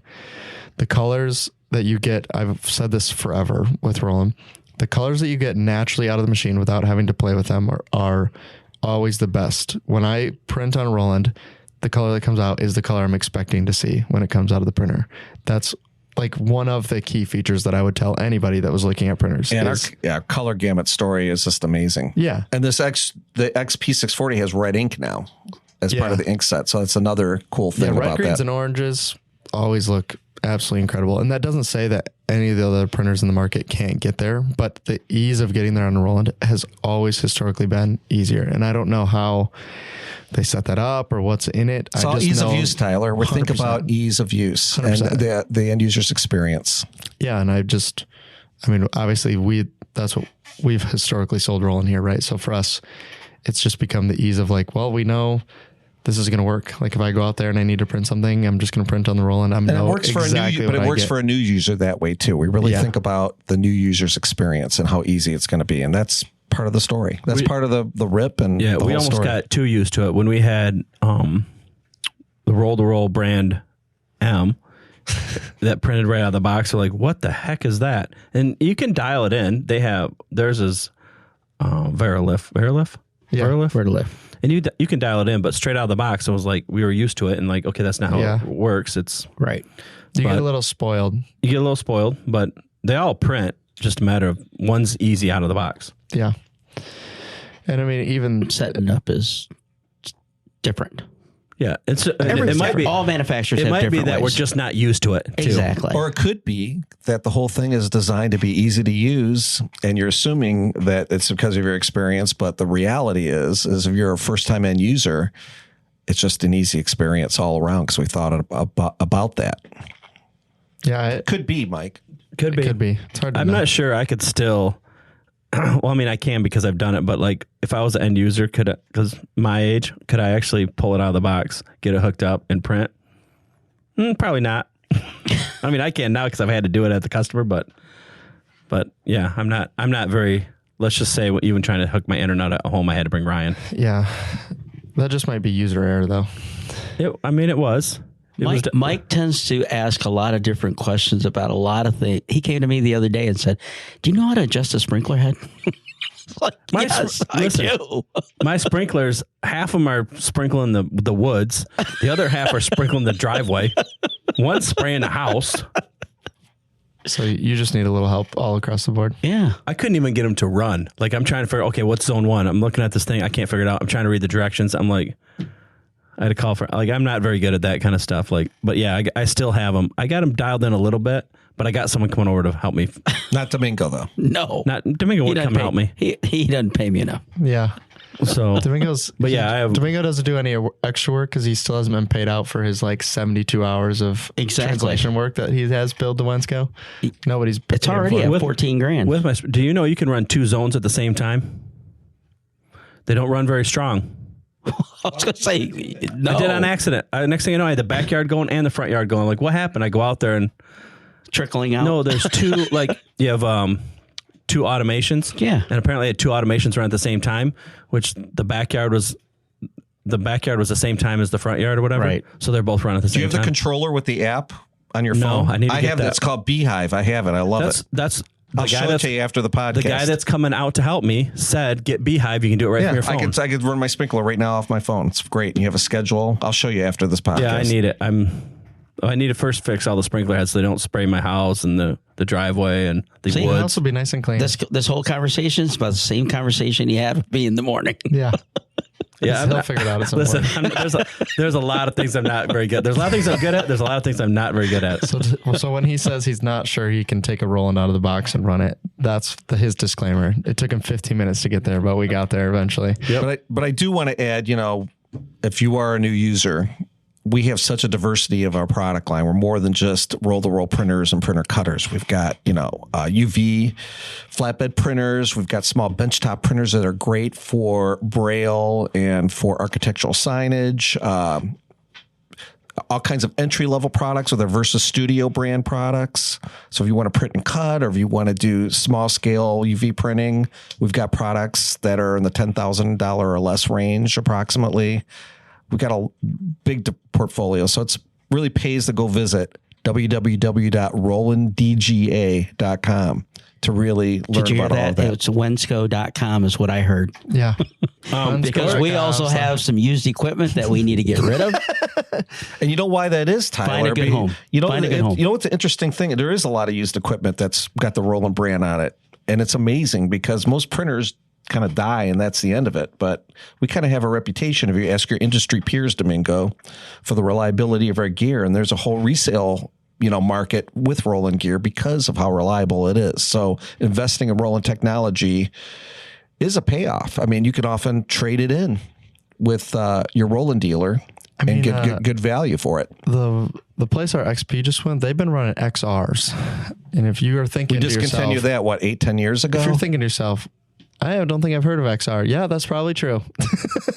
The colors that you get, I've said this forever with Roland, the colors that you get naturally out of the machine without having to play with them are always the best. When I print on Roland, the color that comes out is the color I'm expecting to see when it comes out of the printer. That's like one of the key features that I would tell anybody that was looking at printers. And our color gamut story is just amazing. Yeah. And the XP640 has red ink now as part of the ink set. So that's another cool thing red, about greens, that. and oranges always look absolutely incredible. And that doesn't say that any of the other printers in the market can't get there, but the ease of getting there on Roland has always historically been easier. And I don't know how they set that up or what's in it. It's all ease of use, Tyler. We think about ease of use 100%. And the end user's experience. Yeah. And obviously that's what we've historically sold Roland here, right? So for us, it's just become the ease of like, well, we know this is going to work. Like if I go out there and I need to print something, I'm just going to print on the Roland. It works for a new user that way too. We really think about the new user's experience and how easy it's going to be. And that's part of the story. That's part of the rip and the whole we almost story. got too used to it when we had the roll-to-roll brand M that printed right out of the box. We're like, what the heck is that? And you can dial it in. Theirs is Verilift. And you can dial it in, but straight out of the box, it was like we were used to it, and like, okay, that's not how it works. It's right. You get a little spoiled. You get a little spoiled, but they all print. Just a matter of one's easy out of the box. Yeah. And I mean, even setting up is different. Yeah, it might be all manufacturers. It have might be different that we're ways. just not used to it. Too. Exactly. Or it could be that the whole thing is designed to be easy to use, and you're assuming that it's because of your experience. But the reality is if you're a first-time end user, it's just an easy experience all around because we thought about that. Yeah, It could be, Mike. Could be. Could be. It's hard to I'm know. not sure I could still. Well, I mean, I can because I've done it, but like if I was an end user, because my age, could I actually pull it out of the box, get it hooked up, and print? Probably not. I mean, I can now because I've had to do it at the customer, but yeah, I'm not very. Let's just say, even trying to hook my internet at home, I had to bring Ryan. Yeah, that just might be user error, though. I mean, it was. Mike tends to ask a lot of different questions about a lot of things. He came to me the other day and said, "Do you know how to adjust a sprinkler head?" Like, yes, I do. My sprinklers, half of them are sprinkling the woods. The other half are sprinkling the driveway. One's spraying the house. So you just need a little help all across the board. Yeah. I couldn't even get them to run. Like I'm trying to figure, okay, what's zone 1? I'm looking at this thing. I can't figure it out. I'm trying to read the directions. I'm like, I had to call for, like, I'm not very good at that kind of stuff. Like, but yeah, I still have them. I got them dialed in a little bit, but I got someone coming over to help me. Not Domingo, though. No. Not Domingo won't come help me. He doesn't pay me enough. Yeah. So Domingo doesn't do any extra work because he still hasn't been paid out for his like 72 hours of translation work that he has billed to Wensco. Nobody's. It's already at $14,000. With my, do you know you can run 2 zones at the same time? They don't run very strong. I was going to say, no. I did on accident. Next thing I know, I had the backyard going and the front yard going. Like, what happened? I go out there and trickling out. No, there's 2. Like you have 2 automations. Yeah, and apparently I had 2 automations run at the same time, which the backyard was the same time as the front yard or whatever. Right. So they're both running at the same time. Do you have the controller with the app on your phone? No, I have that. It's called Beehive. I have it. I love it. That's I'll show it to you after the podcast. The guy that's coming out to help me said, get Beehive. You can do it right from your phone. I could run my sprinkler right now off my phone. It's great. You have a schedule. I'll show you after this podcast. Yeah, I need it. I need to first fix all the sprinkler heads so they don't spray my house and the driveway and the woods. The house will be nice and clean. This whole conversation is about the same conversation you had with me in the morning. Yeah. Yeah, he'll figure it out at some point. There's a lot of things I'm not very good. There's a lot of things I'm good at. There's a lot of things I'm not very good at. So when he says he's not sure he can take a Roland out of the box and run it, that's his disclaimer. It took him 15 minutes to get there, but we got there eventually. Yep. But I do want to add, if you are a new user, we have such a diversity of our product line. We're more than just roll-to-roll printers and printer cutters. We've got, UV flatbed printers. We've got small benchtop printers that are great for braille and for architectural signage. All kinds of entry-level products with our Versus Studio brand products. So if you want to print and cut, or if you want to do small-scale UV printing, we've got products that are in the $10,000 or less range, approximately. We've got a big portfolio, so it's really pays to go visit www.rolanddga.com to really learn about all of that. It's Wensco.com is what I heard. Yeah. Because we also have some used equipment that we need to get rid of. And you know why that is, Tyler? Find a good home. You know what's an interesting thing? There is a lot of used equipment that's got the Roland brand on it. And it's amazing because most printers kind of die and that's the end of it. But we kind of have a reputation, if you ask your industry peers, Domingo, for the reliability of our gear. And there's a whole resale market with Roland gear because of how reliable it is. So investing in Roland technology is a payoff. I mean, you can often trade it in with your Roland dealer and get good value for it. The place our XP just went, they've been running XRs. And if you are thinking we discontinued that, 8-10 years ago? If you're thinking to yourself, I don't think I've heard of XR. Yeah, that's probably true.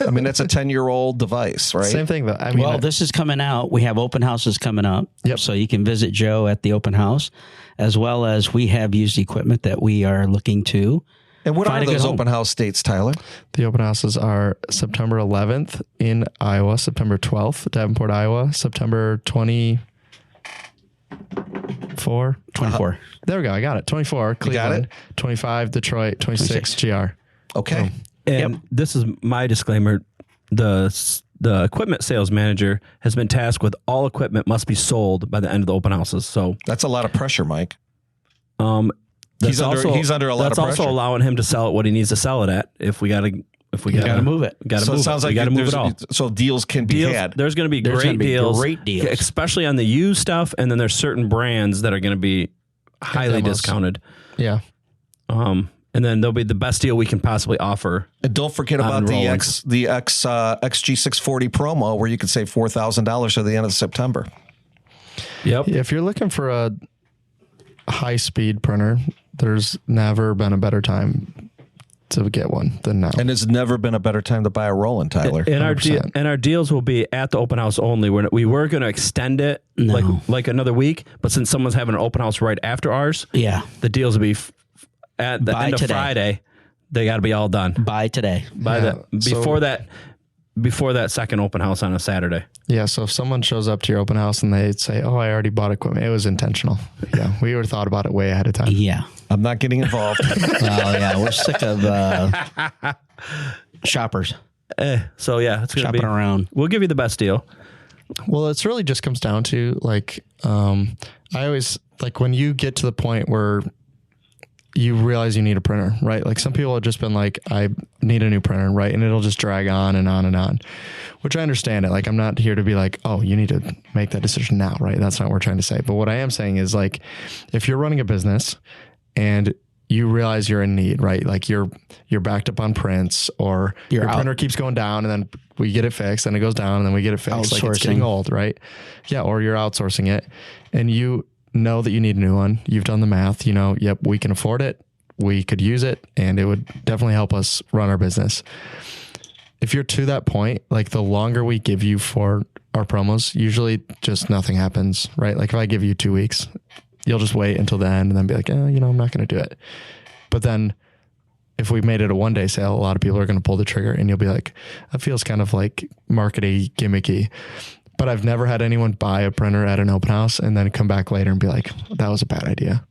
I mean, that's a 10-year-old device, right? Same thing, though. This is coming out. We have open houses coming up. Yep. So you can visit Joe at the open house, as well as we have used equipment that we are looking to. And what are those open house dates, Tyler? The open houses are September 11th in Iowa, September 12th, Davenport, Iowa, September 24. There we go. I got it. 24, Cleveland. 25, Detroit. 26, GR. Okay. And this is my disclaimer. The equipment sales manager has been tasked with all equipment must be sold by the end of the open houses. So that's a lot of pressure, Mike. He's under a lot of pressure. That's also allowing him to sell it what he needs to sell it at. If we got to If we got to move it. Got to So move it sounds like we got to move there's- it all. So deals can be had. There's going to be There's great gonna be deals, great deals. especially on the used stuff. And then there's certain brands that are going to be highly demos. discounted. Yeah. And then there'll be the best deal we can possibly offer. And don't forget about the Roland. XG640 promo where you can save $4,000 at the end of September. Yep. If you're looking for a high speed printer, there's never been a better time to get one than now. And there's never been a better time to buy a Roland, Tyler. And our 100%. and our deals will be at the open house only. We were going to extend it like another week, but since someone's having an open house right after ours, Yeah. the deals will be at the By end of today. Friday. They got to be all done Buy today. by Yeah, before that second open house on a Saturday. Yeah, so if someone shows up to your open house and they say, "Oh, I already bought equipment," it was intentional. Yeah, we would have thought about it way ahead of time. Yeah. I'm not getting involved. Well, yeah, we're sick of shoppers So yeah, it's going to shopping be. around. We'll give you the best deal. Well, it's really just comes down to like, I always like when you get to the point where you realize you need a printer, right? Like some people have just been like, I need a new printer, right? And it'll just drag on and on and on, which I understand it. Like, I'm not here to be like, oh, you need to make that decision now, right? That's not what we're trying to say. But what I am saying is like, if you're running a business and you realize you're in need, right? Like you're backed up on prints or your printer keeps going down and then we get it fixed and it goes down and then we get it fixed. Like it's getting old, right? Yeah. Or you're outsourcing it and you know that you need a new one. You've done the math, yep, we can afford it. We could use it and it would definitely help us run our business. If you're to that point, like the longer we give you for our promos, usually just nothing happens, right? Like if I give you 2 weeks, you'll just wait until the end and then be like, I'm not going to do it. But then if we made it a 1 day sale, a lot of people are going to pull the trigger and you'll be like, that feels kind of like marketing gimmicky. But I've never had anyone buy a printer at an open house and then come back later and be like, that was a bad idea.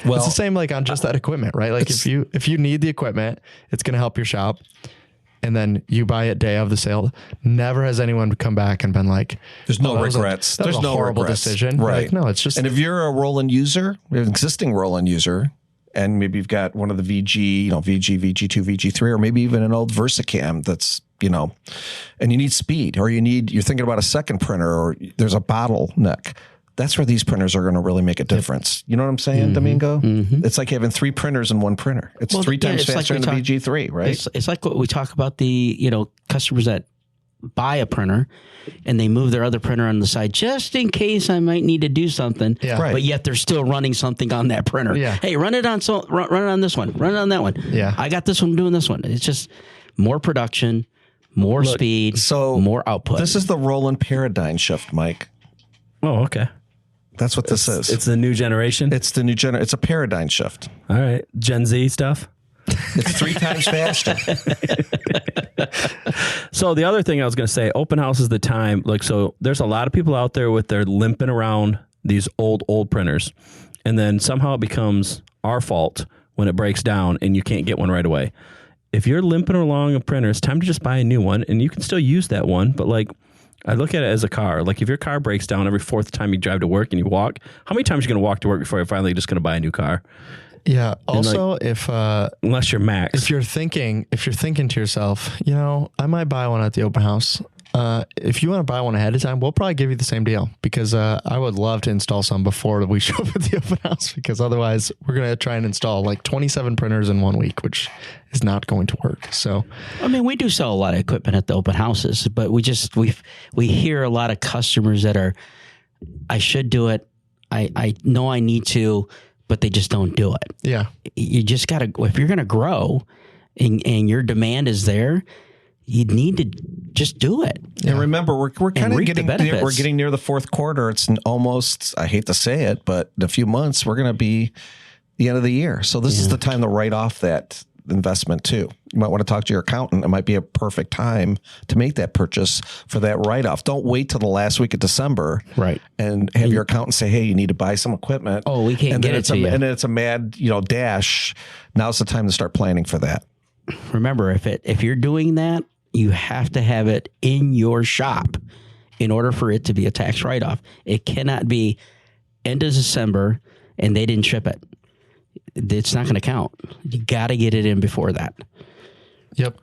Well, it's the same like on just that equipment, right? Like if you need the equipment, it's going to help your shop. And then you buy it day of the sale. Never has anyone come back and been like, There's no regrets. There's no horrible regrets. decision. Right. Like, no, it's just. And if you're a Roland user, an existing Roland user, and maybe you've got one of the VG, VG, VG2, VG3, or maybe even an old VersaCam that's, and you need speed or you're thinking about a second printer or there's a bottleneck. That's where these printers are going to really make a difference. You know what I'm saying, Domingo? Mm-hmm. It's like having 3 printers in one printer. It's 3 times faster than the VG3, right? It's like what we talk about the, customers that buy a printer and they move their other printer on the side just in case I might need to do something. Yeah. Right. But yet they're still running something on that printer. Yeah. Hey, run it on this one. Run it on that one. Yeah. I got this one doing this one. It's just more production, more speed, more output. This is the Roland paradigm shift, Mike. Oh, okay. That's what this is. It's the new generation. It's the new generation. It's a paradigm shift. All right. Gen Z stuff. It's 3 times faster. So the other thing I was going to say, open house is the time. Like, so there's a lot of people out there with their limping around these old printers. And then somehow it becomes our fault when it breaks down and you can't get one right away. If you're limping along a printer, it's time to just buy a new one and you can still use that one. But like, I look at it as a car. Like if your car breaks down every 4th time you drive to work and you walk, how many times are you going to walk to work before you're finally just going to buy a new car? Yeah. Also, if unless you're Max, if you're thinking to yourself, I might buy one at the open house. If you want to buy one ahead of time, we'll probably give you the same deal because I would love to install some before we show up at the open house because otherwise we're going to try and install like 27 printers in 1 week, which is not going to work. So, I mean, we do sell a lot of equipment at the open houses, but we hear a lot of customers that are, I should do it. I know I need to, but they just don't do it. Yeah. You just got to, if you're going to grow and your demand is there, you need to just do it. Yeah. And remember, we're kind of getting benefits. We're getting near the 4th quarter. It's almost, I hate to say it, but in a few months we're going to be the end of the year. So this is the time to write off that investment too. You might want to talk to your accountant. It might be a perfect time to make that purchase for that write-off. Don't wait till the last week of December, right? And have your accountant say, "Hey, you need to buy some equipment." Oh, we can't get it to you. And then it's a mad, dash. Now's the time to start planning for that. Remember, if you're doing that, you have to have it in your shop in order for it to be a tax write-off. It cannot be end of December and they didn't ship it. It's not going to count. You got to get it in before that. Yep.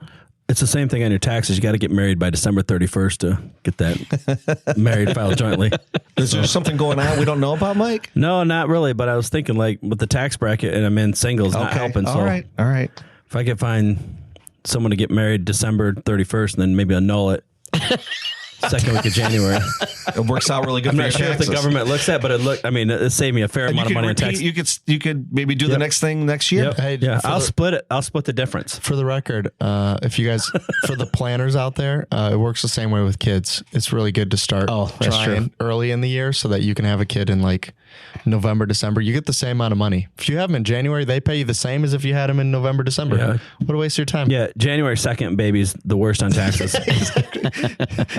It's the same thing on your taxes. You got to get married by December 31st to get that married filed jointly. Is there something going on we don't know about, Mike? No, not really. But I was thinking like with the tax bracket and I'm in singles, not helping. All right. If I could find someone to get married December 31st and then maybe annul it second week of January. It works out really good I'm for not your sure taxes. if the government looks at, but it saved me a fair amount of money on tax. You could maybe do the next thing next year. Yep. Hey, Yeah, for I'll the- split it. I'll split the difference. For the record, if you guys, for the planners out there, it works the same way with kids. It's really good to start that's trying early in the year so that you can have a kid in like November, December. You get the same amount of money. If you have them in January, they pay you the same as if you had them in November, December. Yeah. What a waste of your time. Yeah, January 2nd, baby's the worst on taxes.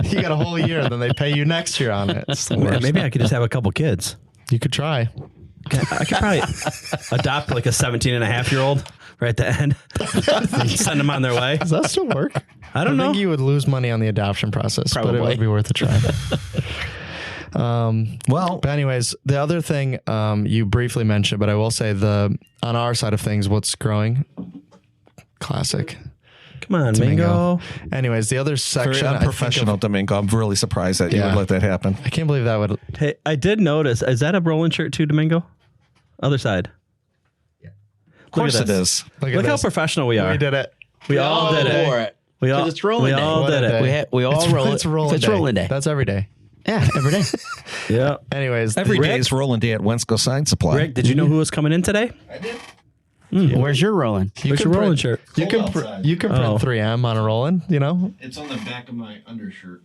You got a whole year, and then they pay you next year on it. It's the worst. Maybe I could just have a couple kids. You could try. I could probably adopt like a 17-and-a-half-year-old right at the end. Send them on their way. Does that still work? I don't know. think you would lose money on the adoption process, but it Probably. would be worth a try. Well, But anyways, the other thing you briefly mentioned, but I will say on our side of things, what's growing? Classic. Come on, Mingo. Anyways, the other very section, unprofessional, Domingo. I'm really surprised that you Yeah. would let that happen. I can't believe that would. Hey, I did notice. Is that a Roland shirt too, Domingo? Other side. Of course it is. Look how professional we are. We did it. We all did it. We all. it's Roland We Day. all What did a it. day. We all roll. It's Roland It's Day. Roland Day. That's every day. Yeah, every day. Yeah. Anyways, Every the- day is Roland Day at Wensco Sign Supply. Rick, did you know who was coming in today? Where's your Roland? Where's your Roland shirt? You can you can print Oh. 3M on a Roland. You know, It's on the back of my undershirt.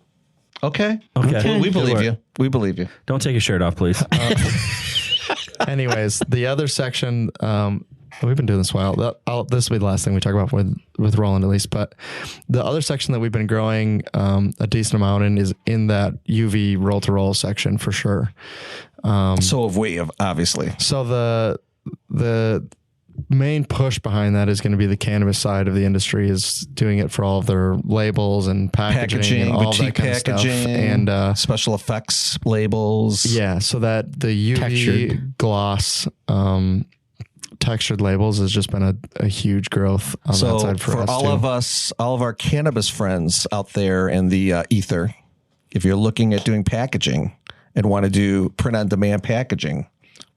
Okay. Okay. Well, we Good believe work. you. We believe you. Don't take your shirt off, please. Anyways, the other section, we've been doing this a while. This will be the last thing we talk about with Roland, at least. But the other section that we've been growing a decent amount in is in that UV roll to roll section for sure. So have we, obviously. So the main push behind that is going to be the cannabis side of the industry is doing it for all of their labels and packaging and all boutique that kind of stuff. packaging, And special effects labels. yeah, so that the UV Textured. gloss textured labels has just been a huge growth on that So side for us all too. of us, all of our cannabis friends out there in the ether, if you're looking at doing packaging and want to do print on demand packaging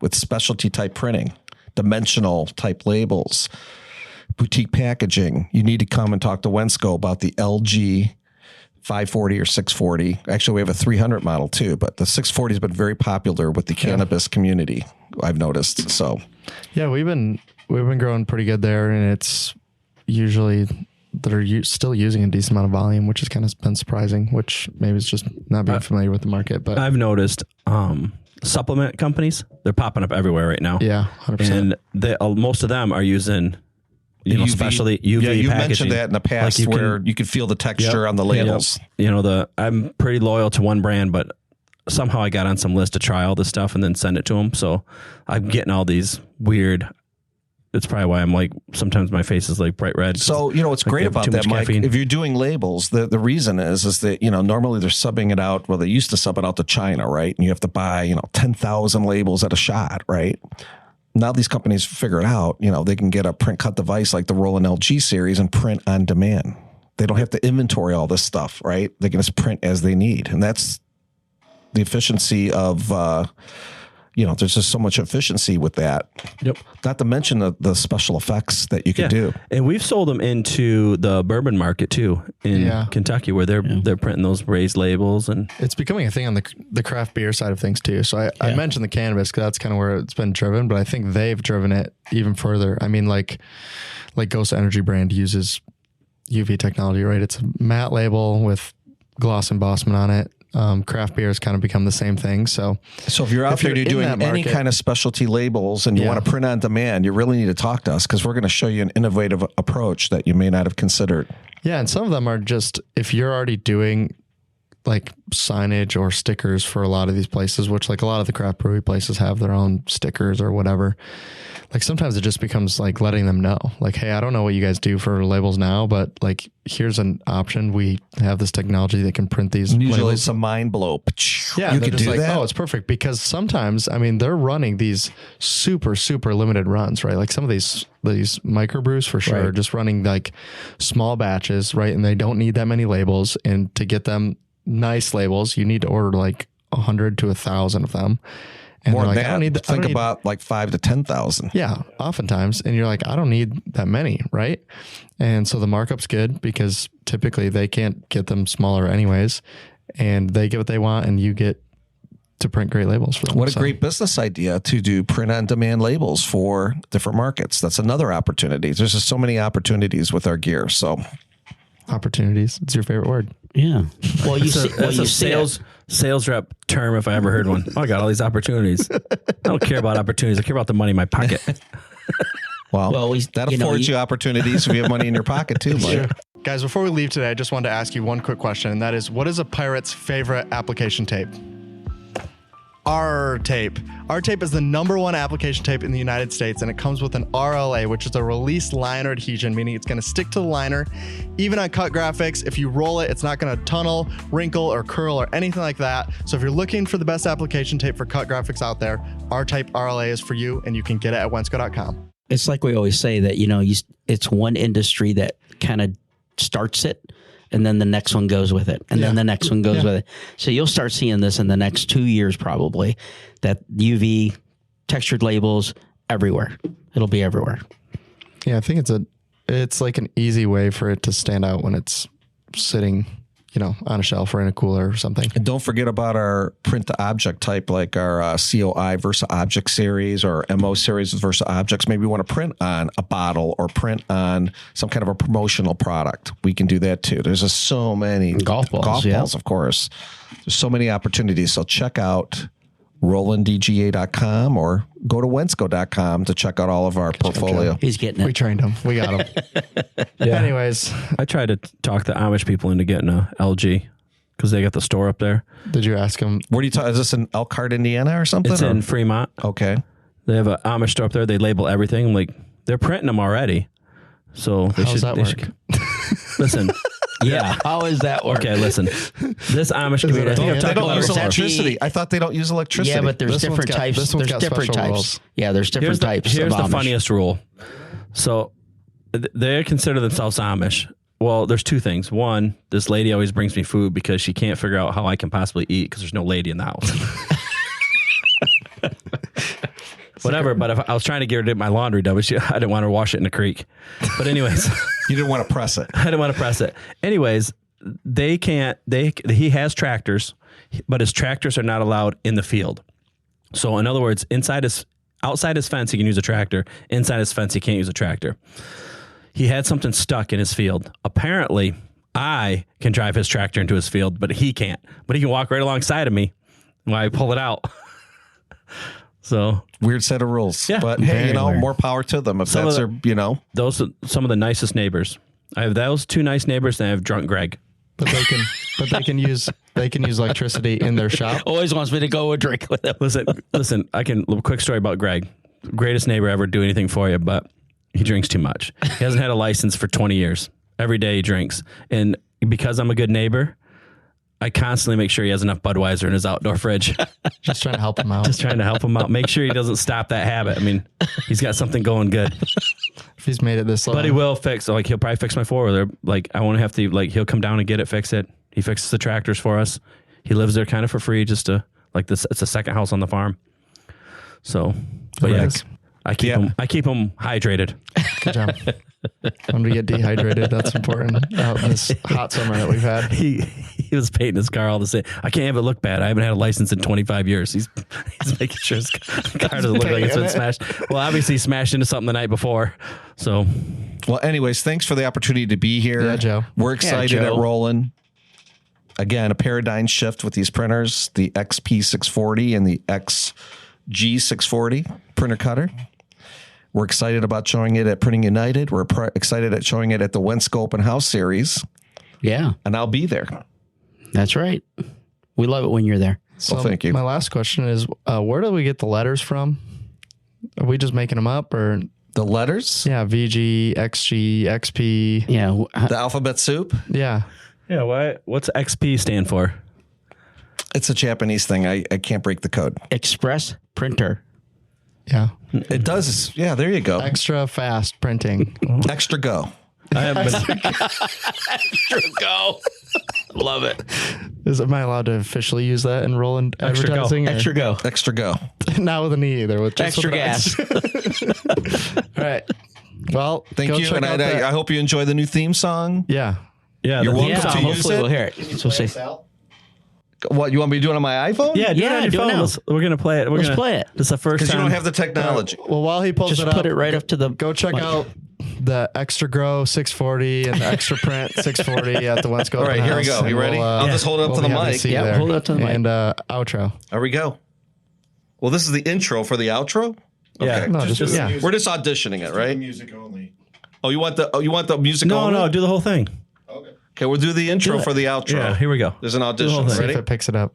with specialty type printing, dimensional type labels, boutique packaging, you need to come and talk to Wensco about the LG 540 or 640. Actually, we have a 300 model too, but the 640 has been very popular with the cannabis community, I've noticed. So Yeah, we've been growing pretty good there, and it's usually they're still using a decent amount of volume, which has kind of been surprising. Which maybe it's just not being familiar with the market, but I've noticed supplement companies, they're popping up everywhere right now. yeah, 100%. And most of them are using specialty UV yeah, you packaging. mentioned that in the past Like where you could feel the texture on the labels. Yep. I'm pretty loyal to one brand, but somehow I got on some list to try all this stuff and then send it to them. So I'm getting all these weird. It's probably why I'm like, sometimes my face is like bright red. So, what's Like great they have about too that, much Mike, caffeine. if you're doing labels, the reason is that, normally they're subbing it out. Well, they used to sub it out to China, right? And you have to buy, 10,000 labels at a shot, right? Now these companies figure it out. They can get a print cut device like the Roland LG series and print on demand. They don't have to inventory all this stuff, right? They can just print as they need. And that's the efficiency of, there's just so much efficiency with that. Yep. Not to mention the special effects that you can do. And we've sold them into the bourbon market too in Yeah. Kentucky, where they're printing those raised labels and It's becoming a thing on the craft beer side of things too. So I mentioned the cannabis because that's kind of where it's been driven, but I think they've driven it even further. I mean, like Ghost Energy brand uses UV technology, right? It's a matte label with gloss embossment on it. Craft beer has kind of become the same thing. So if you're out If there, you're you're in doing that any market- kind of specialty labels and you Yeah. want to print on demand, you really need to talk to us because we're going to show you an innovative approach that you may not have considered. yeah, and some of them are just if you're already doing like signage or stickers for a lot of these places, which like a lot of the craft brewery places have their own stickers or whatever. Like sometimes it just becomes like letting them know like, hey, I don't know what you guys do for labels now, but like here's an option. We have this technology that can print these Usually labels. it's a mind blow. Yeah, you they're could just do like, that. oh, it's perfect because sometimes, I mean, they're running these super limited runs, right? Like some of these microbrews for sure, Right. just running like small batches, right? And they don't need that many labels. And to get them nice labels, you need to order like 100 to 1,000 of them. And More they're than like, I don't need that. I don't Think need- about like 5 to 10,000. Yeah, oftentimes. And you're like, I don't need that many, right? And so the markup's good because typically they can't get them smaller anyways. And they get what they want and you get to print great labels for them. What a So, great business idea to do print on demand labels for different markets. That's another opportunity. There's just so many opportunities with our gear. So opportunities. It's your favorite word. Yeah. Well, you see, That's a sales rep term if I ever heard one. Oh, I got all these opportunities. I don't care about opportunities. I care about the money in my pocket. Well, that you know, affords you opportunities if you have money in your pocket too, Mike. Guys, before we leave today, I just wanted to ask you one quick question, and that is, what is a pirate's favorite application tape? R tape. R tape is the #1 application tape in the United States, and it comes with an RLA, which is a release liner adhesion, meaning it's going to stick to the liner. Even on cut graphics, if you roll it, it's not going to tunnel, wrinkle, or curl, or anything like that. So if you're looking for the best application tape for cut graphics out there, R tape RLA is for you, and you can get it at Wensco.com. it's like we always say that, you know, it's one industry that kind of starts it, and then the next one goes with it, and then the next one goes with it. So you'll start seeing this in the next 2 years probably, that UV textured labels everywhere. It'll be everywhere. Yeah, I think it's like an easy way for it to stand out when it's sitting, you know, on a shelf or in a cooler or something. And don't forget about our print to object type, like our COI Versa Object series or MO series with Versa Objects. Maybe you want to print on a bottle or print on some kind of a promotional product. We can do that too. There's just so many Golf balls, golf yeah. balls, of course. There's so many opportunities. So check out RolandDGA.com or go to Wensco.com to check out all of our portfolio. He's getting We it. trained him. We got him. Anyways, I tried to talk the Amish people into getting a LG because they got the store up there. did you ask him? Where do you talk? Is this in Elkhart, Indiana or something? It's or- in Fremont. Okay. They have an Amish store up there. They label everything. I'm like, they're printing them already. So they How does should. that They work? should listen. Yeah. How is that work? Okay, listen. This Amish community. I think I've They talked They don't about it use before. electricity. I thought they don't use electricity. Yeah, but there's This one's different got- types. this one's There's got different special types. rules. Yeah, there's different types. Here's of the Amish. funniest rule. So they consider themselves Amish. Well, there's two things. One, this lady always brings me food because she can't figure out how I can possibly eat because there's no lady in the house. Whatever, but if I was trying to get her to get my laundry done, but I didn't want her to wash it in the creek. But anyways, You didn't want to press it. I didn't want to press it. Anyways, they can't. He has tractors, but his tractors are not allowed in the field. So in other words, outside his fence, he can use a tractor. Inside his fence, he can't use a tractor. He had something stuck in his field. Apparently, I can drive his tractor into his field, but he can't. But he can walk right alongside of me while I pull it out. So Weird set of rules. Yeah. But hey, Very you know, weird. more power to them if Some that's of their, you know. those are some of the nicest neighbors. I have those two nice neighbors, and I have drunk Greg. But they can use electricity in their shop. Always wants me to go a drink with him. Listen. Quick story about Greg. Greatest neighbor ever, do anything for you, but he drinks too much. He hasn't had a license for 20 years. Every day he drinks, and because I'm a good neighbor, I constantly make sure he has enough Budweiser in his outdoor fridge. Just trying to help him out. Just trying to help him out. Make sure he doesn't stop that habit. I mean, he's got something going good. If he's made it this long. But he will fix. Like he'll probably fix my four-wheeler. Like I won't have to. Like he'll come down and get it, fix it. He fixes the tractors for us. He lives there kind of for free, just to like this. It's a second house on the farm. So, but yeah, Nice. I keep him hydrated. Good job. When we get dehydrated, that's important out in this hot summer that we've had. He was painting his car all the same. I can't have it look bad. I haven't had a license in 25 years. He's making sure his car doesn't look like it's been smashed. Well, obviously he smashed into something the night before. So Well, anyways, thanks for the opportunity to be here. Yeah, Joe. We're excited Joe. at Roland. Again, a paradigm shift with these printers, the XP640 and the XG640 printer cutter. We're excited about showing it at Printing United. We're excited at showing it at the Wensco Open House Series, Yeah. and I'll be there. That's right. We love it when you're there. So Well, thank you. My last question is, where do we get the letters from? Are we just making them up, or The letters? yeah, VG, XG, XP? Yeah. The alphabet soup? Yeah, Yeah. What's XP stand for? It's a Japanese thing. I can't break the code. Express printer. yeah. It does. Yeah, there you go. Extra fast printing. Extra go. I have been. Go. Love it. Am I allowed to officially use that in Roland Extra go. advertising? or- Extra go. Extra go. Not with an E either. With just Extra with an gas. X. All right. Well, Thank go you. check And out that- I hope you enjoy the new theme song. yeah. Yeah. You're the welcome theme to song. use Hopefully it? we'll hear it. So say, What, you want me to do it on my iPhone? Yeah. Do Yeah, it on your do it phone. now. We're gonna play it. Let's play it. This is the first Because time. you don't have the technology. Well, while he pulls just it up, put it right up to the. go check out the Extra Grow 640 and the Extra Print 640 at the Wensco. All right, here we go. House, You and ready? I'll just hold it up to the be happy mic. see you Yeah, there. hold it up to the mic. And outro. There we go. Well, this is the intro for the outro? Yeah. Okay. No, Just just do yeah. the music. We're just auditioning it, right? Music only. Oh, you want the music No, only? no. Do the whole thing. Okay. Okay, we'll do the intro Do it. for the outro. Yeah. Here we go. There's an whole audition. thing. See if Ready? it picks it up.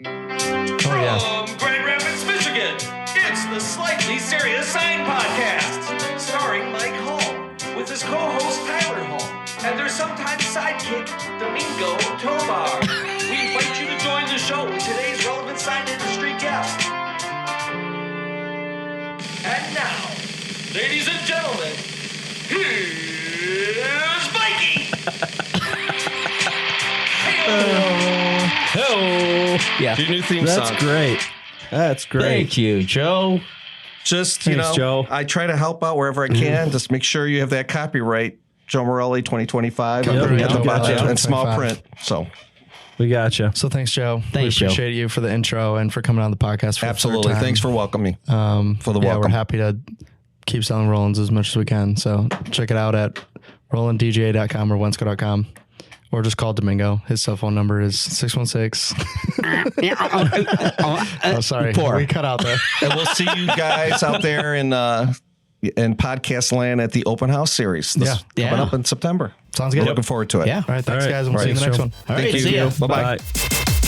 Oh yeah. From Grand Rapids, Michigan, it's the Slightly Serious Sign Podcast, starring Mike Hall, with his co-host Tyler Hall, and their sometimes sidekick, Domingo Tobar. We invite you to join the show with today's relevant sign industry guest. And now, ladies and gentlemen, here's Mikey. Yeah. Do your new theme That's song. great. That's great. Thank you, Joe. Just, Thanks, Joe. I try to help out wherever I can. Just make sure you have that copyright. Joe Morreale 2025 Yep, at the yep, bottom yep. in small 2025. print. So We gotcha. So thanks, Joe. Thanks, we Joe. appreciate you for the intro and for coming on the podcast. For absolutely. The third time. Thanks for welcoming me. For the Yeah, welcome. we're happy to keep selling Rolands as much as we can. So check it out at RolandDJA.com or Wensco.com. Or just call Domingo. His cell phone number is 616. Oh, sorry. Poor. We cut out there. And we'll see you guys out there in podcast land at the open house series. This Yeah. coming Yeah. up in September. Sounds We're good. looking forward to it. Yeah. All right. Thanks, All right. guys. And we'll see you in the Thanks, next Joe. one. All right. Thank you. See ya. Bye-bye. Bye.